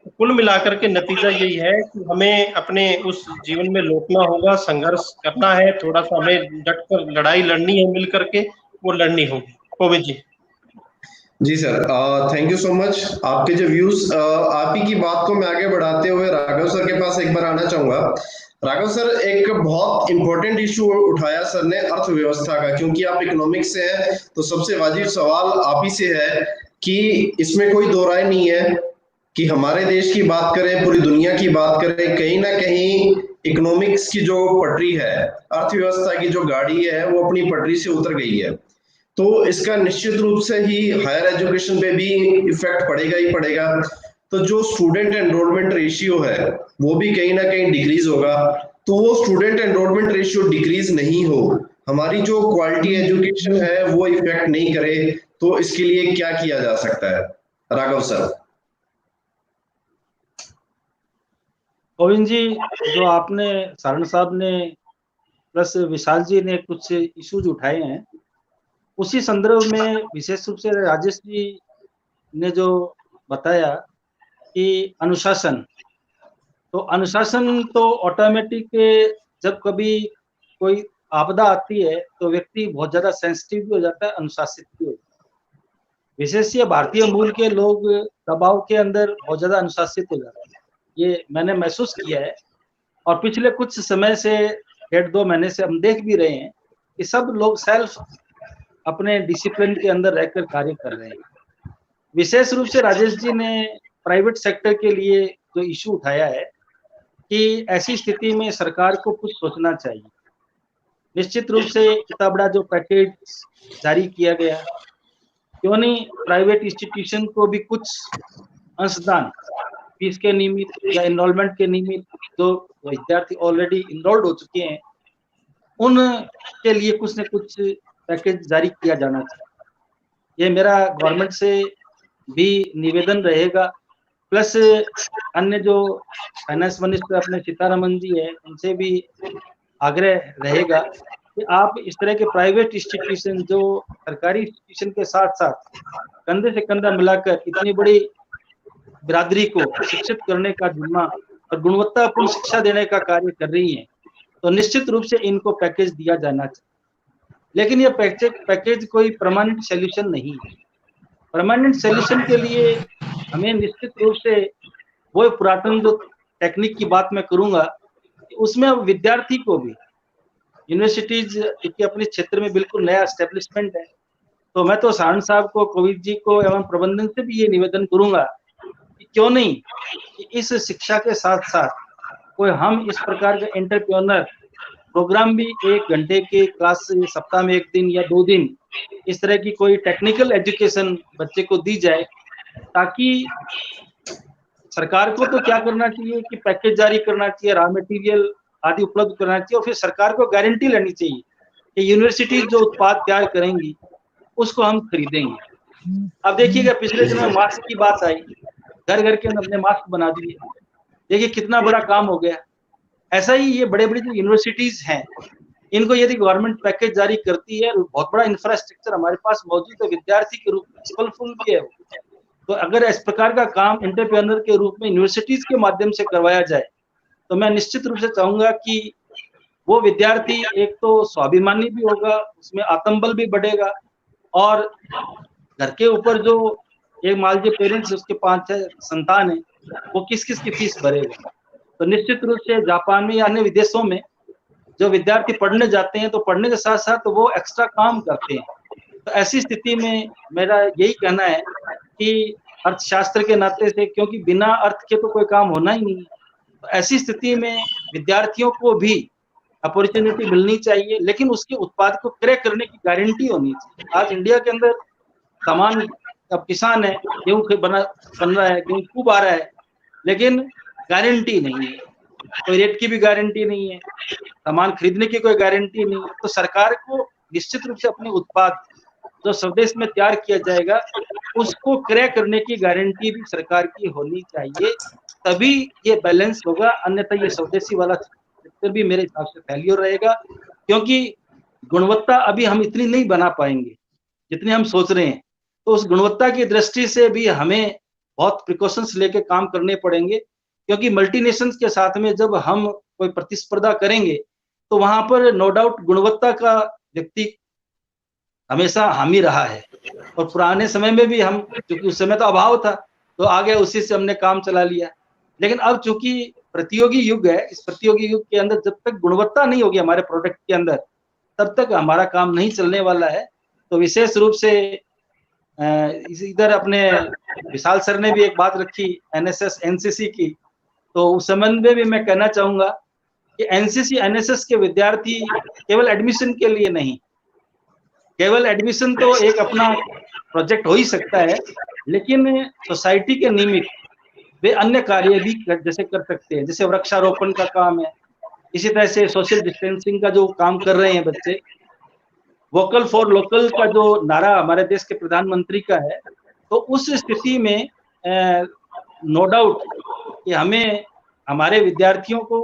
कुल मिलाकर के नतीजा यही है कि हमें अपने उस जीवन में लौटना होगा, संघर्ष करना है, थोड़ा सा हमें डटकर लड़ाई लड़नी है, मिल करके वो लड़नी होगी। कोविद जी। जी sir, thank you so much. आपके जो व्यूज, आप ही की बात को मैं आगे बढ़ाते हुए राघव सर के पास एक बार आना चाहूंगा। राघव सर, एक बहुत इंपॉर्टेंट इशू उठाया सर ने अर्थव्यवस्था का, क्योंकि आप इकोनॉमिक्स से हैं, तो सबसे वाजिब सवाल आप ही से है कि इसमें कोई दो राय नहीं है कि हमारे देश की बात करें, पूरी दुनिया की बात करें, कहीं ना कहीं इकोनॉमिक्स की जो पटरी है, अर्थव्यवस्था की जो गाड़ी है, वो अपनी पटरी से उतर गई है। तो इसका निश्चित रूप से ही हायर एजुकेशन पे भी इफेक्ट पड़ेगा ही पड़ेगा। तो जो स्टूडेंट एनरोलमेंट रेशियो है वो भी कहीं ना कहीं डिक्रीज होगा। तो वो स्टूडेंट एनरोलमेंट रेशियो डिक्रीज नहीं हो, हमारी जो क्वालिटी एजुकेशन है वो इफेक्ट नहीं करे, तो इसके लिए क्या किया जा सकता है राघव सर? गोविंद जी, जो आपने, सारण साहब ने प्लस विशाल जी ने कुछ इश्यूज उठाए हैं, उसी संदर्भ में विशेष रूप से राजेश जी ने जो बताया कि अनुशासन, तो अनुशासन तो ऑटोमेटिक, जब कभी कोई आपदा आती है तो व्यक्ति बहुत ज्यादा सेंसिटिव भी हो जाता है, अनुशासित भी हो जाता है। विशेष ये भारतीय मूल के लोग दबाव के अंदर बहुत ज्यादा अनुशासित हो जाते हैं, ये मैंने महसूस किया है। और पिछले कुछ समय से, 1.5-2 महीने से हम देख भी रहे हैं कि सब लोग सेल्फ अपने डिसिप्लिन के अंदर रहकर कार्य कर रहे हैं। विशेष रूप से राजेश जी ने प्राइवेट सेक्टर के लिए जो इशू उठाया है कि ऐसी स्थिति में सरकार को कुछ सोचना चाहिए। निश्चित रूप से इतना बड़ा जो पैकेज जारी किया गया, क्यों नहीं प्राइवेट इंस्टीट्यूशन को भी कुछ अंशदान फीस के निमित्त या एनरोलमेंट के निमित्त, जो विद्यार्थी ऑलरेडी इनरोल्ड हो चुके हैं, उनके लिए कुछ न कुछ पैकेज जारी किया जाना चाहिए। ये मेरा गवर्नमेंट से भी निवेदन रहेगा। प्लस अन्य जो फाइनेंस मिनिस्टर अपने सीतारमन जी है, उनसे भी आग्रह रहेगा कि आप इस तरह के प्राइवेट इंस्टीट्यूशन, जो सरकारी इंस्टीट्यूशन के साथ साथ कंधे से कंधा मिलाकर इतनी बड़ी बिरादरी को शिक्षित करने का जिम्मा और गुणवत्तापूर्ण शिक्षा देने का कार्य कर रही हैं, तो निश्चित रूप से इनको पैकेज दिया जाना चाहिए। लेकिन ये पैकेज कोई परमानेंट सॉल्यूशन नहीं है। परमानेंट सॉल्यूशन के लिए हमें निश्चित रूप से वो पुरातन जो टेक्निक की बात मैं करूंगा उसमें अब विद्यार्थी को भी, यूनिवर्सिटीज की अपने क्षेत्र में बिल्कुल नया एस्टेब्लिशमेंट है, तो मैं तो सारण साहब को, कोविद जी को एवं प्रबंधन से भी ये निवेदन करूंगा कि क्यों नहीं कि इस शिक्षा के साथ साथ कोई हम इस प्रकार का एंटरप्रेन्योर प्रोग्राम भी 1 घंटे के क्लास सप्ताह में 1 दिन या 2 दिन इस तरह की कोई टेक्निकल एजुकेशन बच्चे को दी जाए, ताकि सरकार को तो क्या करना चाहिए कि पैकेज जारी करना चाहिए, रॉ मटेरियल आदि उपलब्ध करना चाहिए, और फिर सरकार को गारंटी लेनी चाहिए कि यूनिवर्सिटीज जो उत्पाद तैयार करेंगी उसको हम खरीदेंगे। अब देखिएगा पिछले दिनों में मास्क की बात आई, घर घर के अंदर हमने मास्क बना दिए, देखिए कितना बड़ा काम हो गया। ऐसा ही ये बड़े बड़े जो यूनिवर्सिटीज हैं, इनको यदि गवर्नमेंट पैकेज जारी करती है, बहुत बड़ा इंफ्रास्ट्रक्चर हमारे पास मौजूद है, विद्यार्थी के रूप में स्किलफुल भी है, तो अगर इस प्रकार का काम एंटरप्रेन्योर के रूप में यूनिवर्सिटीज के माध्यम से करवाया जाए, तो मैं निश्चित रूप से चाहूंगा कि वो विद्यार्थी एक तो स्वाभिमानी भी होगा, उसमें आत्मबल भी बढ़ेगा, और घर के ऊपर जो एक मान लीजिए पेरेंट्स उसके 5-6 संतान है, वो किस किस की फीस भरेगा। तो निश्चित रूप से जापान में या अन्य विदेशों में जो विद्यार्थी पढ़ने जाते हैं, तो पढ़ने के साथ साथ वो एक्स्ट्रा काम करते हैं। तो ऐसी स्थिति में मेरा यही कहना है कि अर्थशास्त्र के नाते से, क्योंकि बिना अर्थ के तो कोई काम होना ही नहीं है, तो ऐसी स्थिति में विद्यार्थियों को भी अपॉर्चुनिटी मिलनी चाहिए, लेकिन उसके उत्पाद को क्रय करने की गारंटी होनी चाहिए। आज इंडिया के अंदर सामान, अब किसान है, गेहूं बन रहा है, गेहूं खूब आ रहा है, लेकिन गारंटी नहीं है, कोई रेट की भी गारंटी नहीं है, सामान खरीदने की कोई गारंटी नहीं है। तो सरकार को निश्चित रूप से अपने उत्पाद जो स्वदेश में तैयार किया जाएगा उसको क्रय करने की गारंटी भी सरकार की होनी चाहिए, तभी ये बैलेंस होगा। अन्यथा ये स्वदेशी वाला सेक्टर भी मेरे हिसाब से फेल्योर रहेगा, क्योंकि गुणवत्ता अभी हम इतनी नहीं बना पाएंगे जितनी हम सोच रहे हैं। तो उस गुणवत्ता की दृष्टि से भी हमें बहुत प्रिकॉशंस लेके काम करने पड़ेंगे, क्योंकि मल्टीनेशंस के साथ में जब हम कोई प्रतिस्पर्धा करेंगे, तो वहां पर नो डाउट गुणवत्ता का व्यक्ति हमेशा हामी रहा है, और पुराने समय में भी हम, क्योंकि उस समय तो अभाव था, तो आगे उसी से हमने काम चला लिया। लेकिन अब चूंकि प्रतियोगी युग है, इस प्रतियोगी युग के अंदर जब तक गुणवत्ता नहीं होगी हमारे प्रोडक्ट के अंदर, तब तक हमारा काम नहीं चलने वाला है। तो विशेष रूप से इधर अपने विशाल सर ने भी एक बात रखी एनएसएस एनसीसी की, तो उस संबंध में भी मैं कहना चाहूंगा कि एनसीसी एनएसएस के विद्यार्थी केवल एडमिशन के लिए नहीं, केवल एडमिशन तो एक अपना प्रोजेक्ट हो ही सकता है, लेकिन सोसाइटी के निमित्त वे अन्य कार्य भी जैसे कर सकते हैं, जैसे वृक्षारोपण का काम है, इसी तरह से सोशल डिस्टेंसिंग का जो काम कर रहे हैं बच्चे, वोकल फॉर लोकल का जो नारा हमारे देश के प्रधानमंत्री का है, तो उस स्थिति में नो डाउट कि हमें हमारे विद्यार्थियों को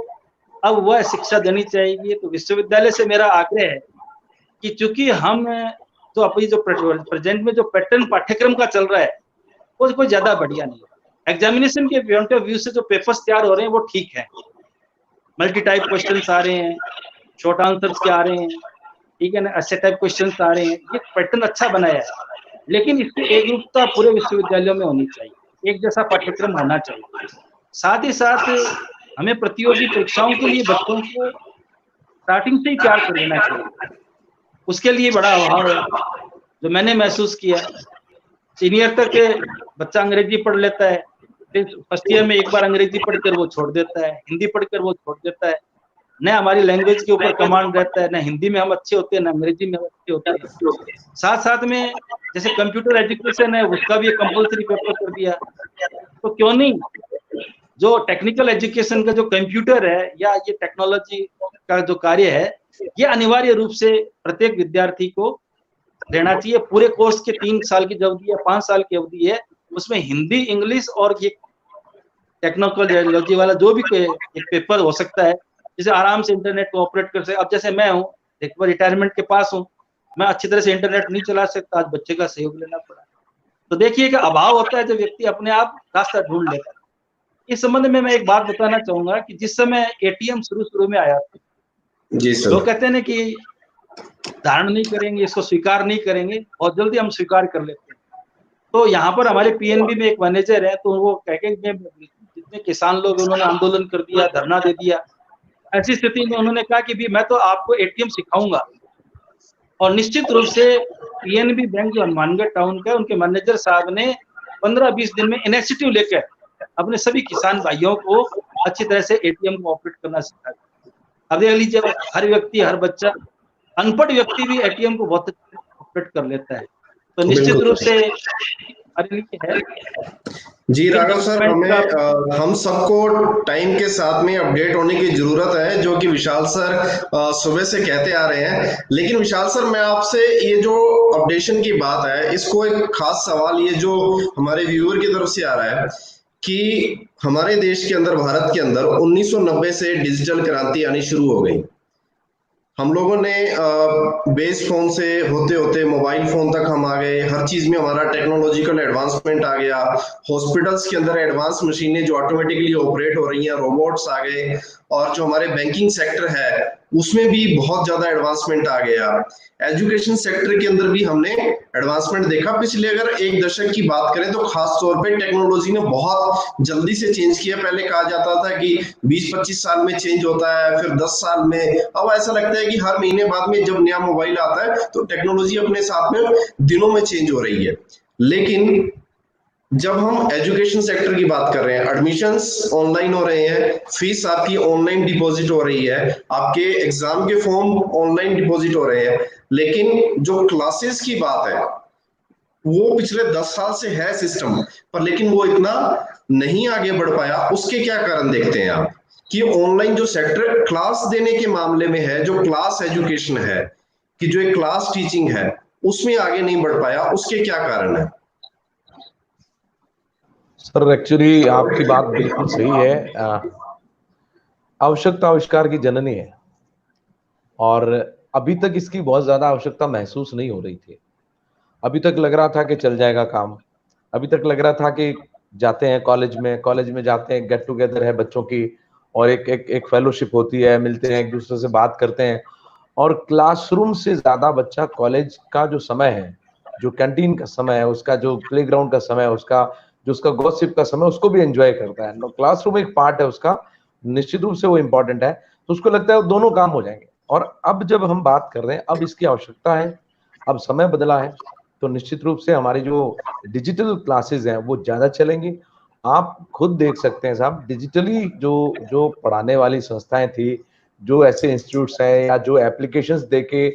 अब वह शिक्षा देनी चाहिए। तो विश्वविद्यालय से मेरा आग्रह है कि चूंकि हम तो अपनी जो प्रेजेंट में जो पैटर्न पाठ्यक्रम का चल रहा है वो कोई ज्यादा बढ़िया नहीं है। एग्जामिनेशन के पॉइंट ऑफ व्यू से जो पेपर्स तैयार हो रहे हैं वो ठीक है, मल्टी टाइप क्वेश्चंस आ रहे हैं, शॉर्ट आंसर्स के आ रहे हैं, ठीक है ना, ऐसे टाइप क्वेश्चंस आ रहे हैं, ये पैटर्न अच्छा बनाया है, लेकिन इसकी एक रूपता पूरे विश्वविद्यालयों में होनी चाहिए, एक जैसा पाठ्यक्रम होना चाहिए। साथ ही साथ हमें प्रतियोगी परीक्षाओं के लिए बच्चों को स्टार्टिंग से ही तैयार कर लेना चाहिए, उसके लिए बड़ा अभाव है जो मैंने महसूस किया। सीनियर तक बच्चा अंग्रेजी पढ़ लेता है, फिर फर्स्ट ईयर में एक बार अंग्रेजी पढ़कर वो छोड़ देता है, हिंदी पढ़कर वो छोड़ देता है, न हमारी लैंग्वेज के ऊपर कमांड रहता है, न हिंदी में हम अच्छे होते हैं, न अंग्रेजी में हम अच्छे होते हैं। साथ साथ में जैसे कंप्यूटर एजुकेशन है उसका भी एक कंपल्सरी पेपर कर दिया, तो क्यों नहीं जो टेक्निकल एजुकेशन का जो कंप्यूटर है या ये टेक्नोलॉजी का जो कार्य है, ये अनिवार्य रूप से प्रत्येक विद्यार्थी को देना चाहिए। पूरे कोर्स के 3 साल की जो अवधि है, 5 साल की अवधि है, उसमें हिंदी, इंग्लिश और ये टेक्नोलॉजी वाला जो भी एक पेपर हो सकता है, जिसे आराम से इंटरनेट को ऑपरेट कर सके। अब जैसे मैं हूँ, एक बार रिटायरमेंट के पास हूँ, मैं अच्छी तरह से इंटरनेट नहीं चला सकता, आज बच्चे का सहयोग लेना पड़ा। तो देखिए कि अभाव होता है, जो व्यक्ति अपने आप रास्ता ढूंढ लेता है। इस संबंध में मैं एक बात बताना चाहूंगा कि जिस समय एटीएम शुरू में आया था, जी सर, लोग कहते हैं ना कि धारण नहीं करेंगे, इसको स्वीकार नहीं करेंगे, बहुत जल्दी हम स्वीकार कर लेते हैं। तो यहाँ पर हमारे पीएनबी में एक मैनेजर है, तो वो कह के जितने किसान लोग उन्होंने आंदोलन कर दिया, धरना दे दिया, ऐसी स्थिति में उन्होंने कहा कि भी मैं तो आपको एटीएम सिखाऊंगा, और निश्चित रूप से पीएनबी बैंक जो हनुमानगढ़ टाउन का, उनके मैनेजर साहब ने 15-20 दिन में इनिशिएटिव लेकर अपने सभी किसान भाइयों को अच्छी तरह से एटीएम को ऑपरेट करना सिखाया। अब देख लीजिए, हर व्यक्ति, हर बच्चा, अनपढ़ व्यक्ति भी एटीएम को बहुत अच्छे से ऑपरेट कर लेता है। तो निश्चित रूप से हमारे लिए है। जी राघव सर, हम सबको टाइम के साथ में अपडेट होने की जरूरत है, जो कि विशाल सर सुबह से कहते आ रहे हैं। लेकिन विशाल सर, मैं आपसे ये जो अपडेशन की बात है, इसको एक खास सवाल ये जो हमारे व्यूअर की तरफ से आ रहा है कि हमारे देश के अंदर, भारत के अंदर 1990 से डिजिटल क्रांति आनी शुरू हो गई। हम लोगों ने बेस फोन से होते होते मोबाइल फोन तक हम आ गए। हर चीज में हमारा टेक्नोलॉजिकल एडवांसमेंट आ गया। हॉस्पिटल्स के अंदर एडवांस मशीनें जो ऑटोमेटिकली ऑपरेट हो रही हैं, रोबोट्स आ गए। और जो हमारे बैंकिंग सेक्टर है उसमें भी बहुत ज्यादा एडवांसमेंट आ गया। एजुकेशन सेक्टर के अंदर भी हमने एडवांसमेंट देखा। पिछले अगर एक दशक की बात करें तो खास तौर पे टेक्नोलॉजी ने बहुत जल्दी से चेंज किया। पहले कहा जाता था कि 20-25 साल में चेंज होता है, फिर 10 साल में। अब ऐसा लगता है कि हर महीने बाद में जब नया मोबाइल आता है तो टेक्नोलॉजी अपने साथ में दिनों में चेंज हो रही है। लेकिन जब हम एजुकेशन सेक्टर की बात कर रहे हैं, एडमिशंस ऑनलाइन हो रहे हैं, फीस आपकी ऑनलाइन डिपॉजिट हो रही है, आपके एग्जाम के फॉर्म ऑनलाइन डिपॉजिट हो रहे हैं। लेकिन जो क्लासेस की बात है वो पिछले 10 साल से है सिस्टम पर, लेकिन वो इतना नहीं आगे बढ़ पाया। उसके क्या कारण देखते हैं आप कि ऑनलाइन जो सेक्टर क्लास देने के मामले में है, जो क्लास एजुकेशन है, कि जो एक क्लास टीचिंग है, उसमें आगे नहीं बढ़ पाया, उसके क्या कारण है? सर एक्चुअली आपकी बात बिल्कुल सही है। आवश्यकता आविष्कार की जननी है और अभी तक इसकी बहुत ज्यादा आवश्यकता महसूस नहीं हो रही थी। अभी तक लग रहा था कि चल जाएगा काम। अभी तक लग रहा था कि जाते हैं कॉलेज में जाते हैं, गेट टुगेदर है बच्चों की और एक फेलोशिप होती है, मिलते हैं, एक दूसरे से बात करते हैं। और क्लासरूम से ज्यादा बच्चा कॉलेज का जो समय है, जो कैंटीन का समय है, उसका जो प्लेग्राउंड का समय है, उसका गॉसिप का समय, उसको भी एंजॉय करता है। क्लासरूम एक पार्ट है उसका, निश्चित रूप से वो इंपॉर्टेंट है। तो उसको लगता है दोनों काम हो जाएंगे। और अब जब हम बात कर रहे हैं, अब इसकी आवश्यकता है, अब समय बदला है, तो निश्चित रूप से हमारी जो डिजिटल क्लासेस हैं वो ज्यादा चलेंगी। आप खुद देख सकते हैं साहब, डिजिटली जो पढ़ाने वाली संस्थाएं थी, जो ऐसे इंस्टीट्यूट्स हैं या जो एप्लीकेशंस देके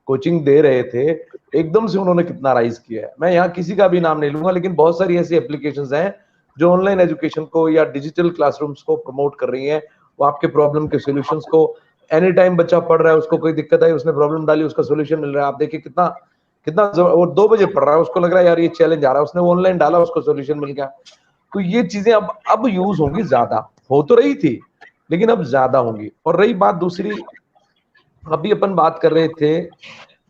कोचिंग दे रहे थे, एकदम से उन्होंने कितना राइज किया है। मैं यहाँ किसी का भी नाम नहीं लूंगा, लेकिन बहुत सारी ऐसी एप्लीकेशंस हैं जो ऑनलाइन एजुकेशन को या डिजिटल क्लासरूम्स को प्रमोट कर रही हैं। वो आपके प्रॉब्लम के सॉल्यूशंस को, एनी टाइम बच्चा पढ़ रहा है, उसको कोई दिक्कत आई, उसने प्रॉब्लम डाली, उसका सॉल्यूशन मिल रहा है। आप देखिए कितना वो 2 बजे पढ़ रहा है, उसको लग रहा है यार ये चैलेंज आ रहा है, उसने वो ऑनलाइन डाला, उसको सॉल्यूशन मिल गया। तो ये चीजें अब यूज होंगी, ज्यादा हो तो रही थी लेकिन अब ज्यादा होंगी। और रही बात दूसरी, अभी अपन बात कर रहे थे,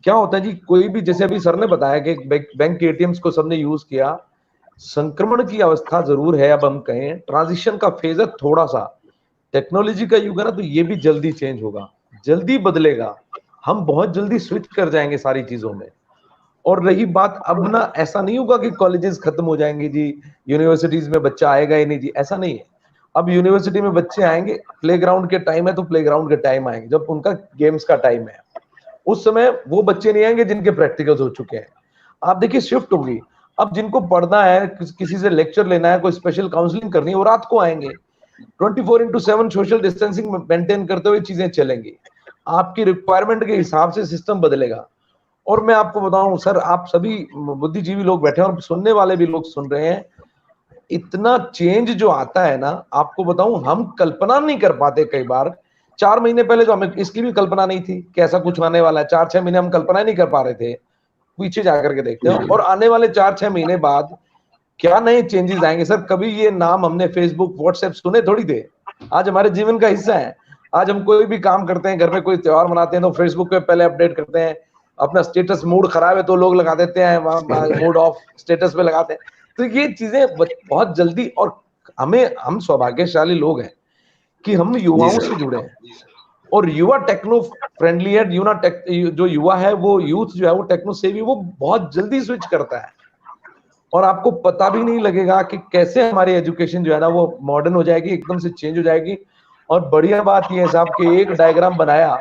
क्या होता है जी, कोई भी, जैसे अभी सर ने बताया कि बैंक के एटीएम्स को सबने यूज किया, संक्रमण की अवस्था जरूर है। अब हम कहें ट्रांजिशन का फेज है थोड़ा सा, टेक्नोलॉजी का युग है ना, तो ये भी जल्दी चेंज होगा, जल्दी बदलेगा। हम बहुत जल्दी स्विच कर जाएंगे सारी चीजों में। और रही बात, अब ना ऐसा नहीं होगा कि कॉलेजेस खत्म हो जाएंगे जी, यूनिवर्सिटीज में बच्चा आएगा ही नहीं जी, ऐसा नहीं है। अब यूनिवर्सिटी में बच्चे आएंगे, प्लेग्राउंड के टाइम है तो प्लेग्राउंड के टाइम आएंगे, जब उनका गेम्स का टाइम है उस समय वो बच्चे नहीं आएंगे जिनके प्रैक्टिकल्स हो चुके हैं। आप देखिए शिफ्ट होगी। अब जिनको पढ़ना है, किसी से लेक्चर लेना है, कोई स्पेशल काउंसलिंग करनी है, वो रात को आएंगे। 24/7 सोशल डिस्टेंसिंग मेंटेन करते हुए चीजें चलेंगी। आपकी रिक्वायरमेंट के हिसाब से सिस्टम बदलेगा। और मैं आपको बताऊं सर, आप सभी बुद्धिजीवी लोग बैठे हैं और सुनने वाले भी लोग सुन रहे हैं, इतना चेंज जो आता है ना, आपको बताऊं, हम कल्पना नहीं कर पाते। कई बार 4 महीने पहले तो हमें इसकी भी कल्पना नहीं थी कि ऐसा कुछ आने वाला है। 4-6 महीने हम कल्पना नहीं कर पा रहे थे। पीछे जाकर के देखते हैं और आने वाले 4-6 महीने बाद क्या नए चेंजेस आएंगे सर। कभी ये नाम हमने फेसबुक, व्हाट्सएप सुने थोड़ी थे, आज हमारे जीवन का हिस्सा है। आज हम कोई भी काम करते हैं, घर में कोई त्योहार मनाते हैं तो फेसबुक पे पहले अपडेट करते हैं। अपना स्टेटस, मूड खराब है तो लोग लगा देते हैं मूड ऑफ, स्टेटस पे लगाते हैं। तो ये चीजें बहुत जल्दी, और हम सौभाग्यशाली लोग हैं कि हम युवाओं से जुड़े हैं और युवा टेक्नो फ्रेंडली है। जो युवा है, वो यूथ जो है वो टेक्नो सेवी, वो बहुत जल्दी स्विच करता है और आपको पता भी नहीं लगेगा कि कैसे हमारी एजुकेशन जो है ना वो मॉडर्न हो जाएगी, एकदम से चेंज हो जाएगी। और बढ़िया बात यह है साहब कि एक डायग्राम बनाया,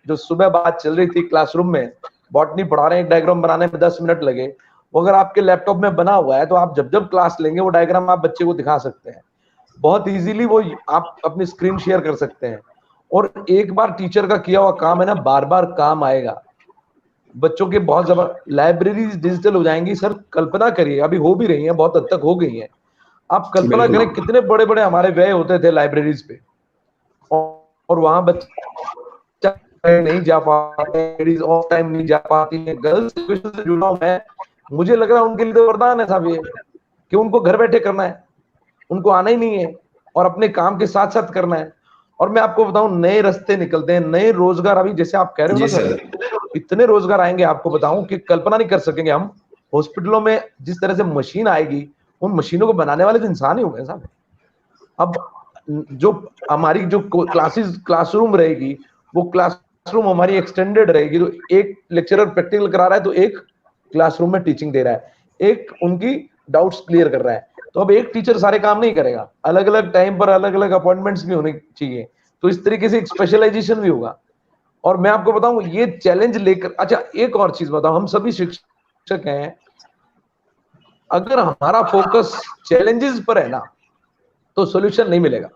जो सुबह बात चल रही थी क्लासरूम में, बॉटनी पढ़ा रहे हैं, एक डायग्राम बनाने में 10 मिनट लगे, वो अगर आपके लैपटॉप में बना हुआ है तो आप जब जब क्लास लेंगे वो डायग्राम आप बच्चे को दिखा सकते हैं बहुत इजीली, वो आप अपनी स्क्रीन शेयर कर सकते हैं। और एक बार टीचर का किया हुआ काम है ना, बार बार काम आएगा। बच्चों के बहुत जबरदस्त लाइब्रेरीज डिजिटल हो जाएंगी सर, कल्पना करिए, अभी हो भी रही हैं, बहुत हद तक हो गई हैं। आप कल्पना बिल्कुल। करें कितने बड़े बड़े हमारे व्यय होते थे लाइब्रेरीज पे, और वहां बच्चा नहीं जा पाते, लेडीज ऑफ टाइम नहीं जा पाती है। गर्ल्स से जुड़ा हूं मैं, मुझे लग रहा है उनके लिए तो वरदान है साहब ये, कि उनको घर बैठे करना है, उनको आना ही नहीं है और अपने काम के साथ साथ करना है। और मैं आपको बताऊं, नए रास्ते निकलते हैं, नए रोजगार, अभी जैसे आप कह रहे हो ना जी सर, इतने रोजगार आएंगे आपको बताऊं कि कल्पना नहीं कर सकेंगे हम। हॉस्पिटलों में जिस तरह से मशीन आएगी, उन मशीनों को बनाने वाले तो इंसान ही होंगे साहब। अब जो हमारी जो क्लासरूम रहेगी, वो क्लासरूम हमारी एक्सटेंडेड रहेगी। तो एक लेक्चरर प्रैक्टिकल करा रहा है तो एक क्लासरूम में टीचिंग दे रहा है, एक उनकी डाउट्स क्लियर कर रहा है। तो अब एक टीचर सारे काम नहीं करेगा, अलग अलग टाइम पर अलग अलग अपॉइंटमेंट्स भी होने चाहिए, तो इस तरीके से एक स्पेशलाइजेशन भी होगा। और मैं आपको बताऊं ये चैलेंज लेकर, अच्छा एक और चीज बताऊं, हम सभी शिक्षक हैं, अगर हमारा फोकस चैलेंजेस पर है ना तो सॉल्यूशन नहीं मिलेगा।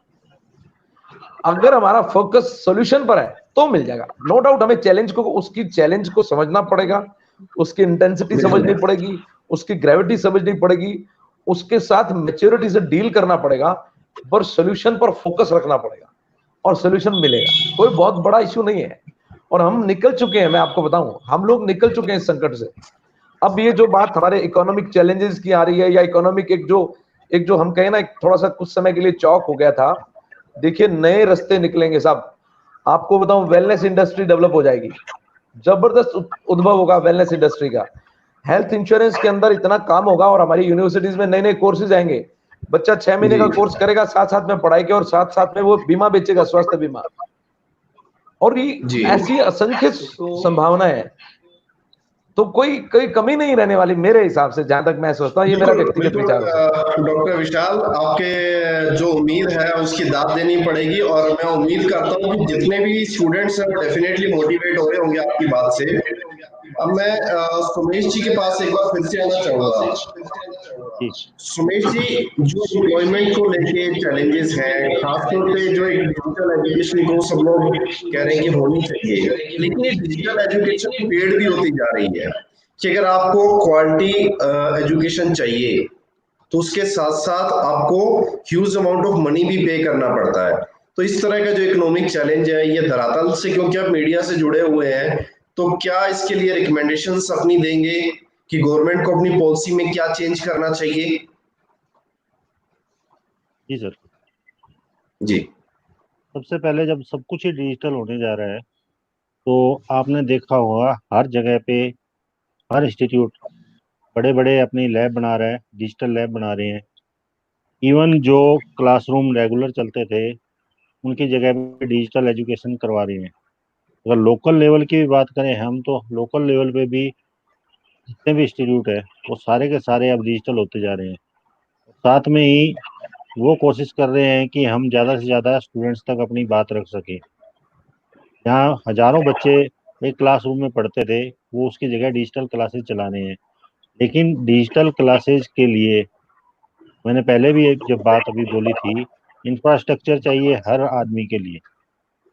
अगर हमारा फोकस सॉल्यूशन पर है तो मिल जाएगा, नो डाउट। हमें चैलेंज को, उसकी चैलेंज को समझना पड़ेगा, उसकी इंटेंसिटी समझनी पड़ेगी, उसकी ग्रेविटी समझनी पड़ेगी, उसके साथ मैच्योरिटी से डील करना पड़ेगा, पर सॉल्यूशन पर फोकस रखना पड़ेगा और सॉल्यूशन मिलेगा। कोई बहुत बड़ा इश्यू नहीं है और हम निकल चुके हैं। मैं आपको बताऊं, हम लोग निकल चुके हैं इस संकट से। अब ये जो बात हमारे इकोनॉमिक चैलेंजेस की आ रही है, या इकोनॉमिक एक जो हम कहें ना, थोड़ा सा कुछ समय के लिए चौक हो गया था, देखिए नए रास्ते निकलेंगे साहब। आपको बताऊं, वेलनेस इंडस्ट्री डेवलप हो जाएगी, जबरदस्त उद्भव होगा वेलनेस इंडस्ट्री का। हेल्थ इंश्योरेंस के अंदर इतना काम होगा और हमारी यूनिवर्सिटीज में नए नए कोर्सेज आएंगे। बच्चा 6 महीने का कोर्स करेगा साथ साथ में पढ़ाई के, और साथ साथ में वो बीमा बेचेगा, स्वास्थ्य बीमा। और ये ऐसी असंख्य संभावनाएं है, तो कोई कोई कमी नहीं रहने वाली मेरे हिसाब से, जहां तक मैं सोचता हूँ। ये मेरा व्यक्तिगत विचार है। डॉक्टर विशाल, आपके जो उम्मीद है उसकी दाद देनी पड़ेगी, और मैं उम्मीद करता हूँ कि जितने भी स्टूडेंट्स हैं वो डेफिनेटली मोटिवेट हो रहे होंगे आपकी बात से। अब मैं सुमेश जी के पास एक बार फिर से आना चाहूंगा। सुमेश जी, जो एम्प्लॉयमेंट को लेके चैलेंजेस हैं, खासतौर पे जो एक डिजिटल एजुकेशन को सब लोग कह रहे हैं कि होनी चाहिए, लेकिन ये डिजिटल एजुकेशन पेड भी होती जा रही है कि अगर आपको क्वालिटी एजुकेशन चाहिए तो उसके साथ साथ आपको ह्यूज अमाउंट ऑफ मनी भी पे करना पड़ता है। तो इस तरह का जो इकोनॉमिक चैलेंज है, ये धरातल से, क्योंकि आप मीडिया से जुड़े हुए हैं, तो क्या इसके लिए रिकमेंडेशंस अपनी देंगे कि गवर्नमेंट को अपनी पॉलिसी में क्या चेंज करना चाहिए? जी सर। जी। सबसे पहले, जब सब कुछ ही डिजिटल होने जा रहा है, तो आपने देखा होगा हर जगह पे, हर इंस्टीट्यूट बड़े बड़े अपनी लैब बना रहा है, डिजिटल लैब बना रहे हैं। इवन जो क्लासरूम रेगुलर चलते थे, उनकी जगह पे डिजिटल एजुकेशन करवा रहे हैं। अगर लोकल लेवल की भी बात करें हम, तो लोकल लेवल पे भी जितने भी इंस्टीट्यूट है, वो सारे के सारे अब डिजिटल होते जा रहे हैं। साथ में ही वो कोशिश कर रहे हैं कि हम ज़्यादा से ज़्यादा स्टूडेंट्स तक अपनी बात रख सकें। जहाँ हजारों बच्चे एक क्लासरूम में पढ़ते थे, वो उसकी जगह डिजिटल क्लासेस चला रहे हैं। लेकिन डिजिटल क्लासेस के लिए, मैंने पहले भी एक जब बात अभी बोली थी, इंफ्रास्ट्रक्चर चाहिए हर आदमी के लिए।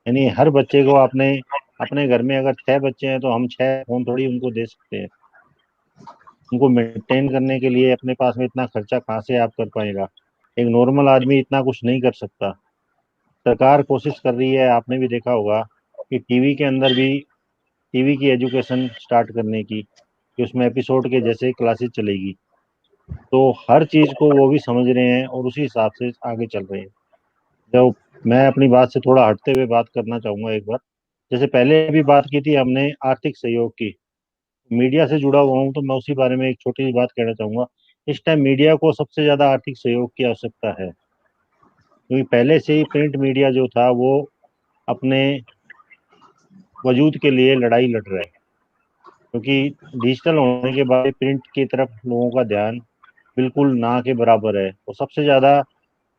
यानी हर बच्चे को आपने अपने घर में अगर 6 बच्चे हैं तो हम 6 फोन थोड़ी उनको दे सकते हैं। उनको मेंटेन करने के लिए अपने पास में इतना खर्चा कहाँ से आप कर पाएगा? एक नॉर्मल आदमी इतना कुछ नहीं कर सकता। सरकार कोशिश कर रही है, आपने भी देखा होगा कि टीवी के अंदर भी टीवी की एजुकेशन स्टार्ट करने की, कि उसमें एपिसोड के जैसे क्लासेस चलेगी। तो हर चीज़ को वो भी समझ रहे हैं और उसी हिसाब से आगे चल रहे हैं। जब मैं अपनी बात से थोड़ा हटते हुए बात करना चाहूँगा एक बार, जैसे पहले भी बात की थी हमने आर्थिक सहयोग की, मीडिया से जुड़ा हुआ हूँ तो मैं उसी बारे में एक छोटी सी बात कहना चाहूँगा। इस टाइम मीडिया को सबसे ज़्यादा आर्थिक सहयोग की आवश्यकता है, क्योंकि पहले से ही प्रिंट मीडिया जो था वो अपने वजूद के लिए लड़ाई लड़ रहा है, क्योंकि डिजिटल होने के बाद प्रिंट की तरफ लोगों का ध्यान बिल्कुल ना के बराबर है। और सबसे ज़्यादा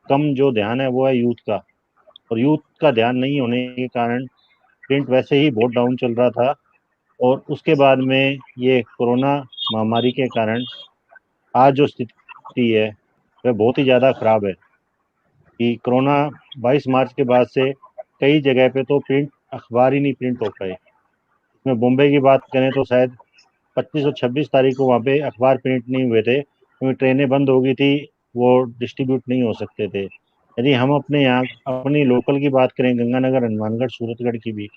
कम जो ध्यान है वो है यूथ का। और यूथ का ध्यान नहीं होने के कारण प्रिंट वैसे ही बहुत डाउन चल रहा था। और उसके बाद में ये कोरोना महामारी के कारण आज जो स्थिति है वह बहुत ही ज़्यादा खराब है कि कोरोना 22 मार्च के बाद से कई जगह पे तो प्रिंट अखबार ही नहीं प्रिंट हो पाए। इसमें बॉम्बे की बात करें तो शायद 25 और 26 तारीख को वहाँ पे अखबार प्रिंट नहीं हुए थे क्योंकि ट्रेनें बंद हो गई थी, वो डिस्ट्रीब्यूट नहीं हो सकते थे। यदि हम अपने यहाँ अपनी लोकल की बात करें, गंगानगर, हनुमानगढ़, सूरतगढ़ की भी,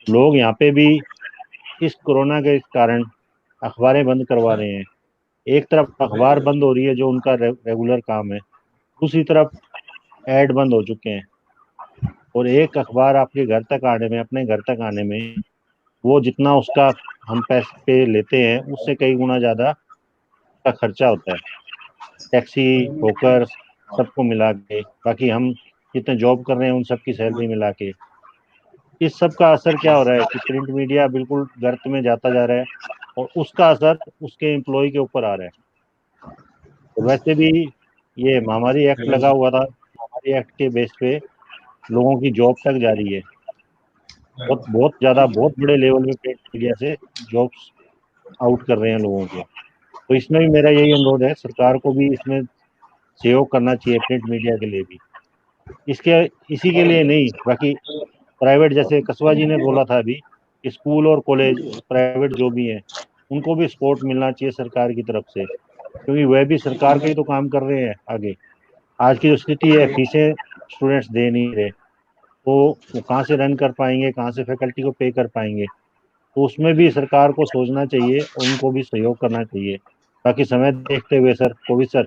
लोग यहाँ पे भी इस कोरोना के कारण अखबारें बंद करवा रहे हैं। एक तरफ अखबार बंद हो रही है जो उनका रेगुलर काम है, दूसरी तरफ ऐड बंद हो चुके हैं। और एक अखबार आपके घर तक आने में, अपने घर तक आने में, वो जितना उसका हम पैसे लेते हैं उससे कई गुना ज़्यादा का खर्चा होता है, टैक्सी होकर सबको मिला के, बाकी हम जितने जॉब कर रहे हैं उन सब की सैलरी मिला के। इस सब का असर क्या हो रहा है कि प्रिंट मीडिया बिल्कुल गर्त में जाता जा रहा है और उसका असर उसके एम्प्लॉय के ऊपर आ रहा है। तो वैसे भी ये महामारी एक्ट लगा हुआ था, महामारी एक्ट के बेस पे लोगों की जॉब तक जा रही है। बहुत बहुत ज़्यादा, बहुत बड़े लेवल पे प्रिंट मीडिया से जॉब्स आउट कर रहे हैं लोगों के। तो इसमें भी मेरा यही अनुरोध है, सरकार को भी इसमें सहयोग करना चाहिए, प्रिंट मीडिया के लिए भी। इसी के लिए नहीं, बाकी प्राइवेट, जैसे कसवा जी ने बोला था अभी, स्कूल और कॉलेज प्राइवेट जो भी हैं उनको भी सपोर्ट मिलना चाहिए सरकार की तरफ से, क्योंकि वह भी सरकार का ही तो काम कर रहे हैं आगे। आज की जो स्थिति है, फीसें स्टूडेंट्स दे नहीं रहे, तो वो कहाँ से रन कर पाएंगे, कहाँ से फैकल्टी को पे कर पाएंगे। तो उसमें भी सरकार को सोचना चाहिए और उनको भी सहयोग करना चाहिए। बाकी समय देखते हुए सर, कोविद सर।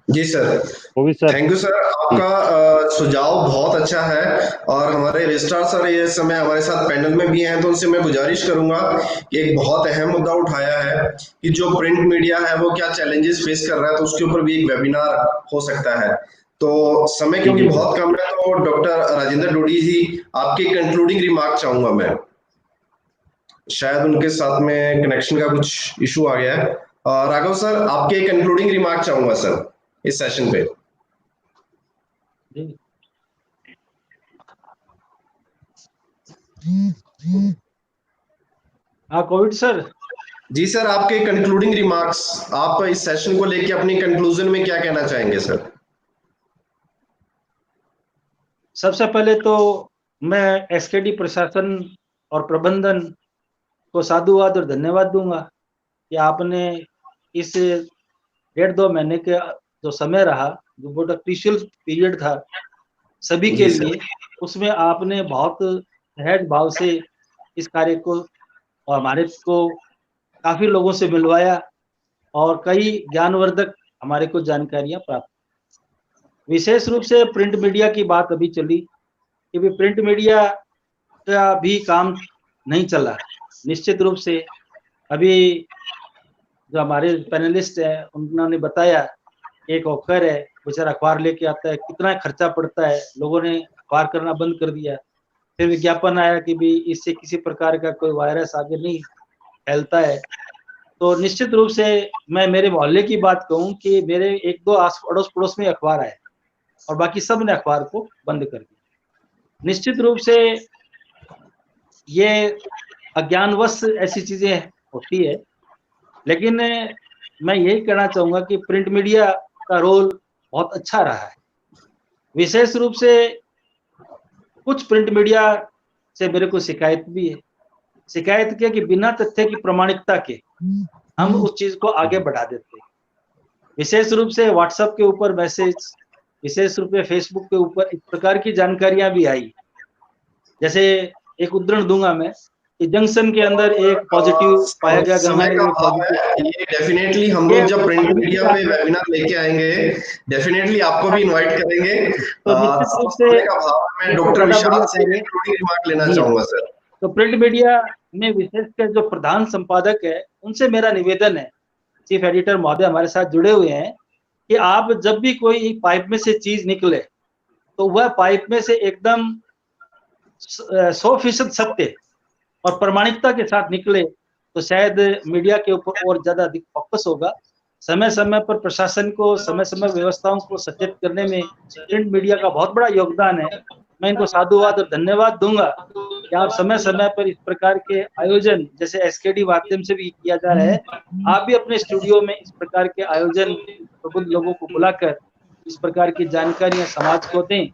जी sir, Kovid sir. Thank you sir, आपका सुझाव बहुत अच्छा है। और हमारे रजिस्ट्रार सर ये समय हमारे साथ पैनल में भी हैं, तो उनसे मैं गुजारिश करूंगा कि एक बहुत अहम मुद्दा उठाया है कि जो प्रिंट मीडिया है वो क्या चैलेंजेस फेस कर रहा है, तो उसके ऊपर भी एक वेबिनार हो सकता है। तो समय क्योंकि बहुत कम है, तो डॉक्टर राजेंद्र डोडी जी, आपके कंक्लूडिंग रिमार्क चाहूंगा मैं। शायद उनके साथ में कनेक्शन का कुछ इशू आ गया है। राघव सर, आपके कंक्लूडिंग रिमार्क चाहूंगा सर इस सेशन पे। हाँ कोविड सर। जी सर, आपके कंक्लूडिंग रिमार्क्स, आप इस सेशन को लेके अपनी कंक्लूजन में क्या कहना चाहेंगे सर? सबसे पहले तो मैं एसकेडी प्रशासन और प्रबंधन को साधुवाद और धन्यवाद दूंगा कि आपने इस 1.5-2 महीने के जो समय रहा, जो बहुत क्रूशियल पीरियड था सभी के लिए, उसमें आपने बहुत सहज भाव से इस कार्य को और हमारे को काफी लोगों से मिलवाया और कई ज्ञानवर्धक हमारे को जानकारियां प्राप्त। विशेष रूप से प्रिंट मीडिया की बात अभी चली कि भी प्रिंट मीडिया का भी काम नहीं चला। निश्चित रूप से अभी जो हमारे पैनलिस्ट हैं उन्होंने बताया, एक हॉकर है बेचारा अखबार लेके आता है, कितना खर्चा पड़ता है, लोगों ने अखबार करना बंद कर दिया। फिर विज्ञापन आया कि भी इससे किसी प्रकार का कोई वायरस आगे नहीं फैलता है। तो निश्चित रूप से मैं मेरे मोहल्ले की बात कहूँ कि मेरे 1-2 अड़ोस पड़ोस में अखबार आए और बाकी सब ने अखबार को बंद कर दिया। निश्चित रूप से ये अज्ञानवश ऐसी चीजें होती है, लेकिन मैं यही कहना चाहूंगा कि प्रिंट मीडिया का रोल बहुत अच्छा रहा है। विशेष रूप से कुछ प्रिंट मीडिया से मेरे को शिकायत भी है। शिकायत क्या कि बिना तथ्य की प्रामाणिकता के हम उस चीज को आगे बढ़ा देते हैं। विशेष रूप से व्हाट्सएप के ऊपर मैसेज, विशेष रूप से फेसबुक के ऊपर इस प्रकार की जानकारियां भी आई। जैसे एक उदाहरण दूंगा मैं कि जंक्शन के अंदर एक पॉजिटिव पाया गया, समय का अभाव है, ये डेफिनेटली हम लोग जब प्रिंट मीडिया पे वेबिनार लेके आएंगे डेफिनेटली आपको भी इनवाइट करेंगे। तो निश्चित रूप से का अभाव है, मैं डॉक्टर विशाल से कंक्लूडिंग रिमार्क लेना चाहूंगा सर। तो प्रिंट मीडिया में विशेषकर जो प्रधान संपादक है उनसे मेरा निवेदन है, चीफ एडिटर महोदय हमारे साथ जुड़े हुए हैं, कि आप जब भी कोई पाइप में से चीज निकले तो वह पाइप में से एकदम 100% सत्य और प्रामाणिकता के साथ निकले तो शायद मीडिया के ऊपर और ज्यादा अधिक फोकस होगा। समय समय पर प्रशासन को समय समय व्यवस्थाओं को सचेत करने में प्रिंट मीडिया का बहुत बड़ा योगदान है। मैं इनको साधुवाद और धन्यवाद दूंगा कि आप समय समय पर इस प्रकार के आयोजन जैसे एसकेडी माध्यम से भी किया जा रहा है, आप भी अपने स्टूडियो में इस प्रकार के आयोजन प्रबुद्ध लोगों को बुलाकर इस प्रकार की जानकारियां समाज को दें,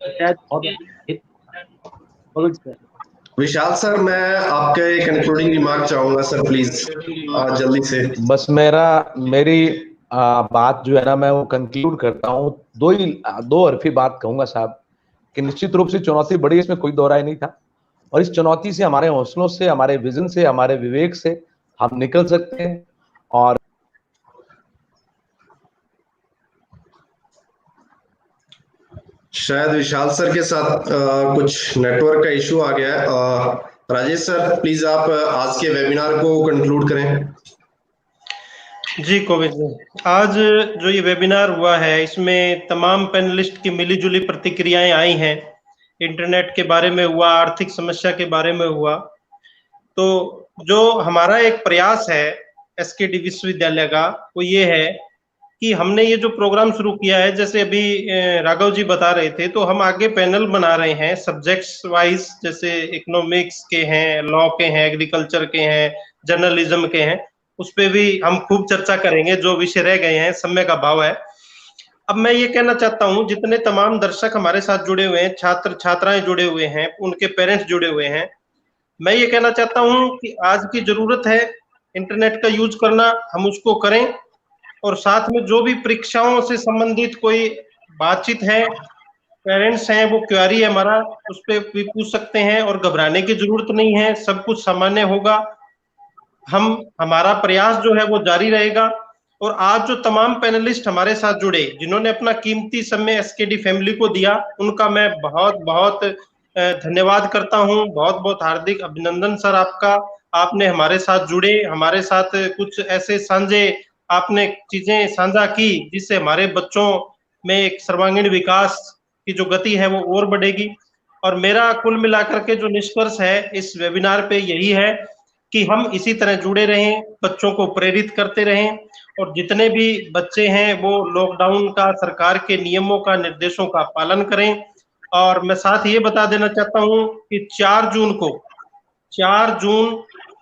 शायद बहुत हित होगा। विशाल सर, मैं आपके कंक्लूडिंग रिमार्क चाहूंगा सर, प्लीज जल्दी से। बस मेरी बात जो है ना, मैं वो कंक्लूड करता हूँ। दो हरफी बात कहूंगा साहब, कि निश्चित रूप से चुनौती बड़ी, इसमें कोई दो राय नहीं था, और इस चुनौती से हमारे हौसलों से, हमारे विजन से, हमारे विवेक से हम निकल सकते हैं। और शायद विशाल सर के साथ कुछ नेटवर्क का इशू आ गया है। राजेश सर, प्लीज आप आज के वेबिनार को कंक्लूड करें। जी कोविद जी, आज जो ये वेबिनार हुआ है इसमें तमाम पैनलिस्ट की मिलीजुली प्रतिक्रियाएं आई हैं। इंटरनेट के बारे में हुआ, आर्थिक समस्या के बारे में हुआ। तो जो हमारा एक प्रयास है एसकेडी विश्वविद्यालय का, वो ये है कि हमने ये जो प्रोग्राम शुरू किया है, जैसे अभी राघव जी बता रहे थे, तो हम आगे पैनल बना रहे हैं सब्जेक्ट्स वाइज, जैसे इकोनॉमिक्स के हैं, लॉ के हैं, एग्रीकल्चर के हैं, जर्नलिज्म के हैं। उस पे भी हम खूब चर्चा करेंगे, जो विषय रह गए हैं, समय का अभाव है। अब मैं ये कहना चाहता हूँ, जितने तमाम दर्शक हमारे साथ जुड़े हुए हैं, छात्र छात्राएं जुड़े हुए हैं, उनके पेरेंट्स जुड़े हुए हैं, मैं ये कहना चाहता हूँ कि आज की जरूरत है इंटरनेट का यूज करना, हम उसको करें। और साथ में जो भी परीक्षाओं से संबंधित कोई बातचीत है, पेरेंट्स हैं, वो क्वेरी है हमारा, उस पर भी पूछ सकते हैं, और घबराने की जरूरत नहीं है, सब कुछ सामान्य होगा। हमारा प्रयास जो है वो जारी रहेगा। और आज जो तमाम पैनलिस्ट हमारे साथ जुड़े, जिन्होंने अपना कीमती समय एसकेडी फैमिली को दिया, उनका मैं बहुत बहुत धन्यवाद करता हूं। बहुत बहुत हार्दिक अभिनंदन सर आपका। आपने हमारे साथ जुड़े, हमारे साथ कुछ ऐसे साझे आपने चीजें साझा की जिससे हमारे बच्चों में एक सर्वांगीण विकास की जो गति है वो और बढ़ेगी। और मेरा कुल मिलाकर के जो निष्कर्ष है इस वेबिनार पे यही है कि हम इसी तरह जुड़े रहें, बच्चों को प्रेरित करते रहें, और जितने भी बच्चे हैं वो लॉकडाउन का, सरकार के नियमों का, निर्देशों का पालन करें। और मैं साथ ये बता देना चाहता हूँ कि 4 जून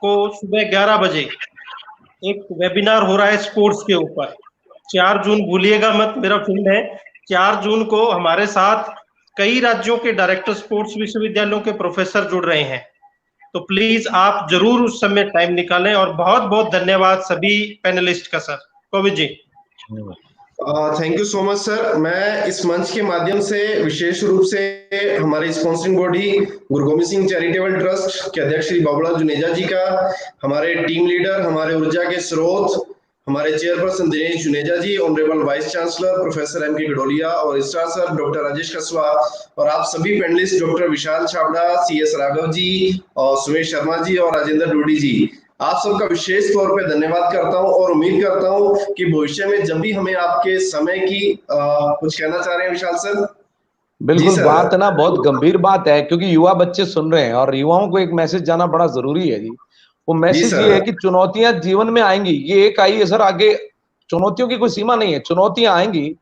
को सुबह 11 बजे एक वेबिनार हो रहा है स्पोर्ट्स के ऊपर। 4 जून भूलिएगा मत, मेरा फील्ड है। 4 जून को हमारे साथ कई राज्यों के डायरेक्टर स्पोर्ट्स विश्वविद्यालयों के प्रोफेसर जुड़ रहे हैं, तो प्लीज आप जरूर उस समय टाइम निकालें। और बहुत बहुत धन्यवाद सभी पैनलिस्ट का sir. Kovid ji, thank you so much sir. मैं इस मंच के माध्यम से विशेष रूप से हमारे स्पॉन्सरिंग बॉडी गुरु गोविंद सिंह चैरिटेबल ट्रस्ट के अध्यक्ष श्री बाबूलाल जुनेजा जी का, हमारे टीम लीडर, हमारे ऊर्जा के स्रोत, हमारे chairperson Dinesh Juneja ji, honourable vice chancellor professor M K Gadolia और registrar sir doctor Rajesh Kaswa, और आप सभी panelist doctor Vishal Chhabra, CS Raghav ji और सुमेश शर्मा जी और राजेंद्र डोडी जी, आप सबका विशेष तौर पे धन्यवाद करता हूं। और उम्मीद करता हूं कि भविष्य में जब भी हमें आपके समय की कुछ कहना चाह रहे हैं विशाल सर। बिल्कुल, बात ना बहुत गंभीर बात है, क्योंकि युवा बच्चे सुन रहे हैं और युवाओं को एक मैसेज जाना बड़ा जरूरी है जी। वो मैसेज ये है कि चुनौतियां जीवन में आएंगी, ये एक आई है सर, आगे चुनौतियों की कोई सीमा नहीं है, चुनौतियां आएंगी।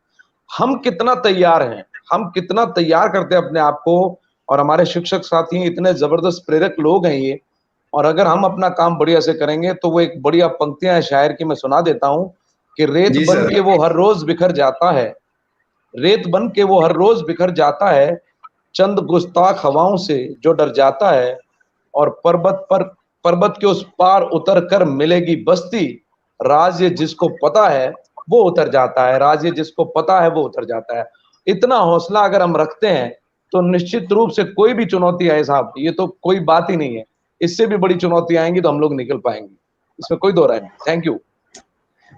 हम कितना तैयार हैं, हम कितना तैयार करते हैं अपने आप को, और हमारे शिक्षक साथी इतने जबरदस्त प्रेरक लोग हैं ये। और अगर हम अपना काम बढ़िया से करेंगे तो वो एक बढ़िया पंक्तियां है शायर की, मैं सुना देता हूं कि रेत बन के वो हर रोज बिखर जाता है, रेत बन के वो हर रोज बिखर जाता है, चंद गुस्ताख हवाओं से जो डर जाता है, और पर्वत के उस पार उतर कर मिलेगी बस्ती, राज ये जिसको पता है वो उतर जाता है, राज ये जिसको पता है वो उतर जाता है। इतना हौसला अगर हम रखते हैं तो निश्चित रूप से कोई भी चुनौती आए साहब, ये तो कोई बात ही नहीं है, इससे भी बड़ी चुनौती आएंगी तो हम लोग निकल पाएंगे, इसमें कोई दो राय नहीं। थैंक यू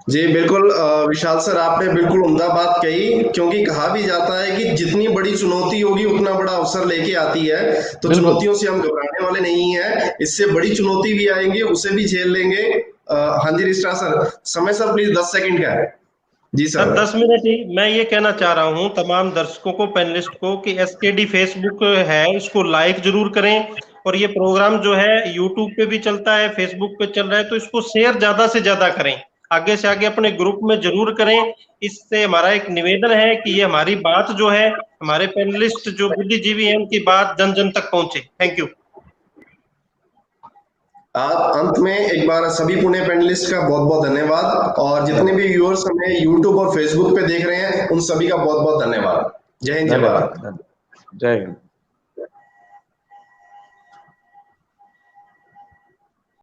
जी बिल्कुल विशाल सर, आपने बिल्कुल उम्दा बात कही, क्योंकि कहा भी जाता है कि जितनी बड़ी चुनौती होगी उतना बड़ा अवसर लेके आती है। तो चुनौतियों से हम घबराने वाले नहीं हैं, इससे बड़ी चुनौती भी आएंगी, उसे भी झेल लेंगे। हाँ जी रिस्टा सर, समय सर प्लीज 10 सेकंड का है। जी सर 10 मिनट ही। मैं ये कहना चाह रहा हूँ तमाम दर्शकों को, पैनलिस्ट को, कि एसकेडी फेसबुक है, इसको लाइक जरूर करें। और ये प्रोग्राम जो है यूट्यूब पे भी चलता है, फेसबुक पे चल रहा है, तो इसको शेयर ज्यादा से ज्यादा करें। आगे से आगे अपने ग्रुप में जरूर करें। इससे हमारा एक निवेदन है कि ये हमारी बात जो है, हमारे पैनलिस्ट जो बुद्धिजीवी हैं, उनकी बात जन जन तक पहुंचे। Thank you. अंत में एक बार सभी पुणे पैनलिस्ट का बहुत बहुत धन्यवाद, और जितने भी व्यूअर्स हमें यूट्यूब और फेसबुक पे देख रहे हैं उन सभी का बहुत बहुत धन्यवाद। जय हिंद, जय भारत। जय हिंद।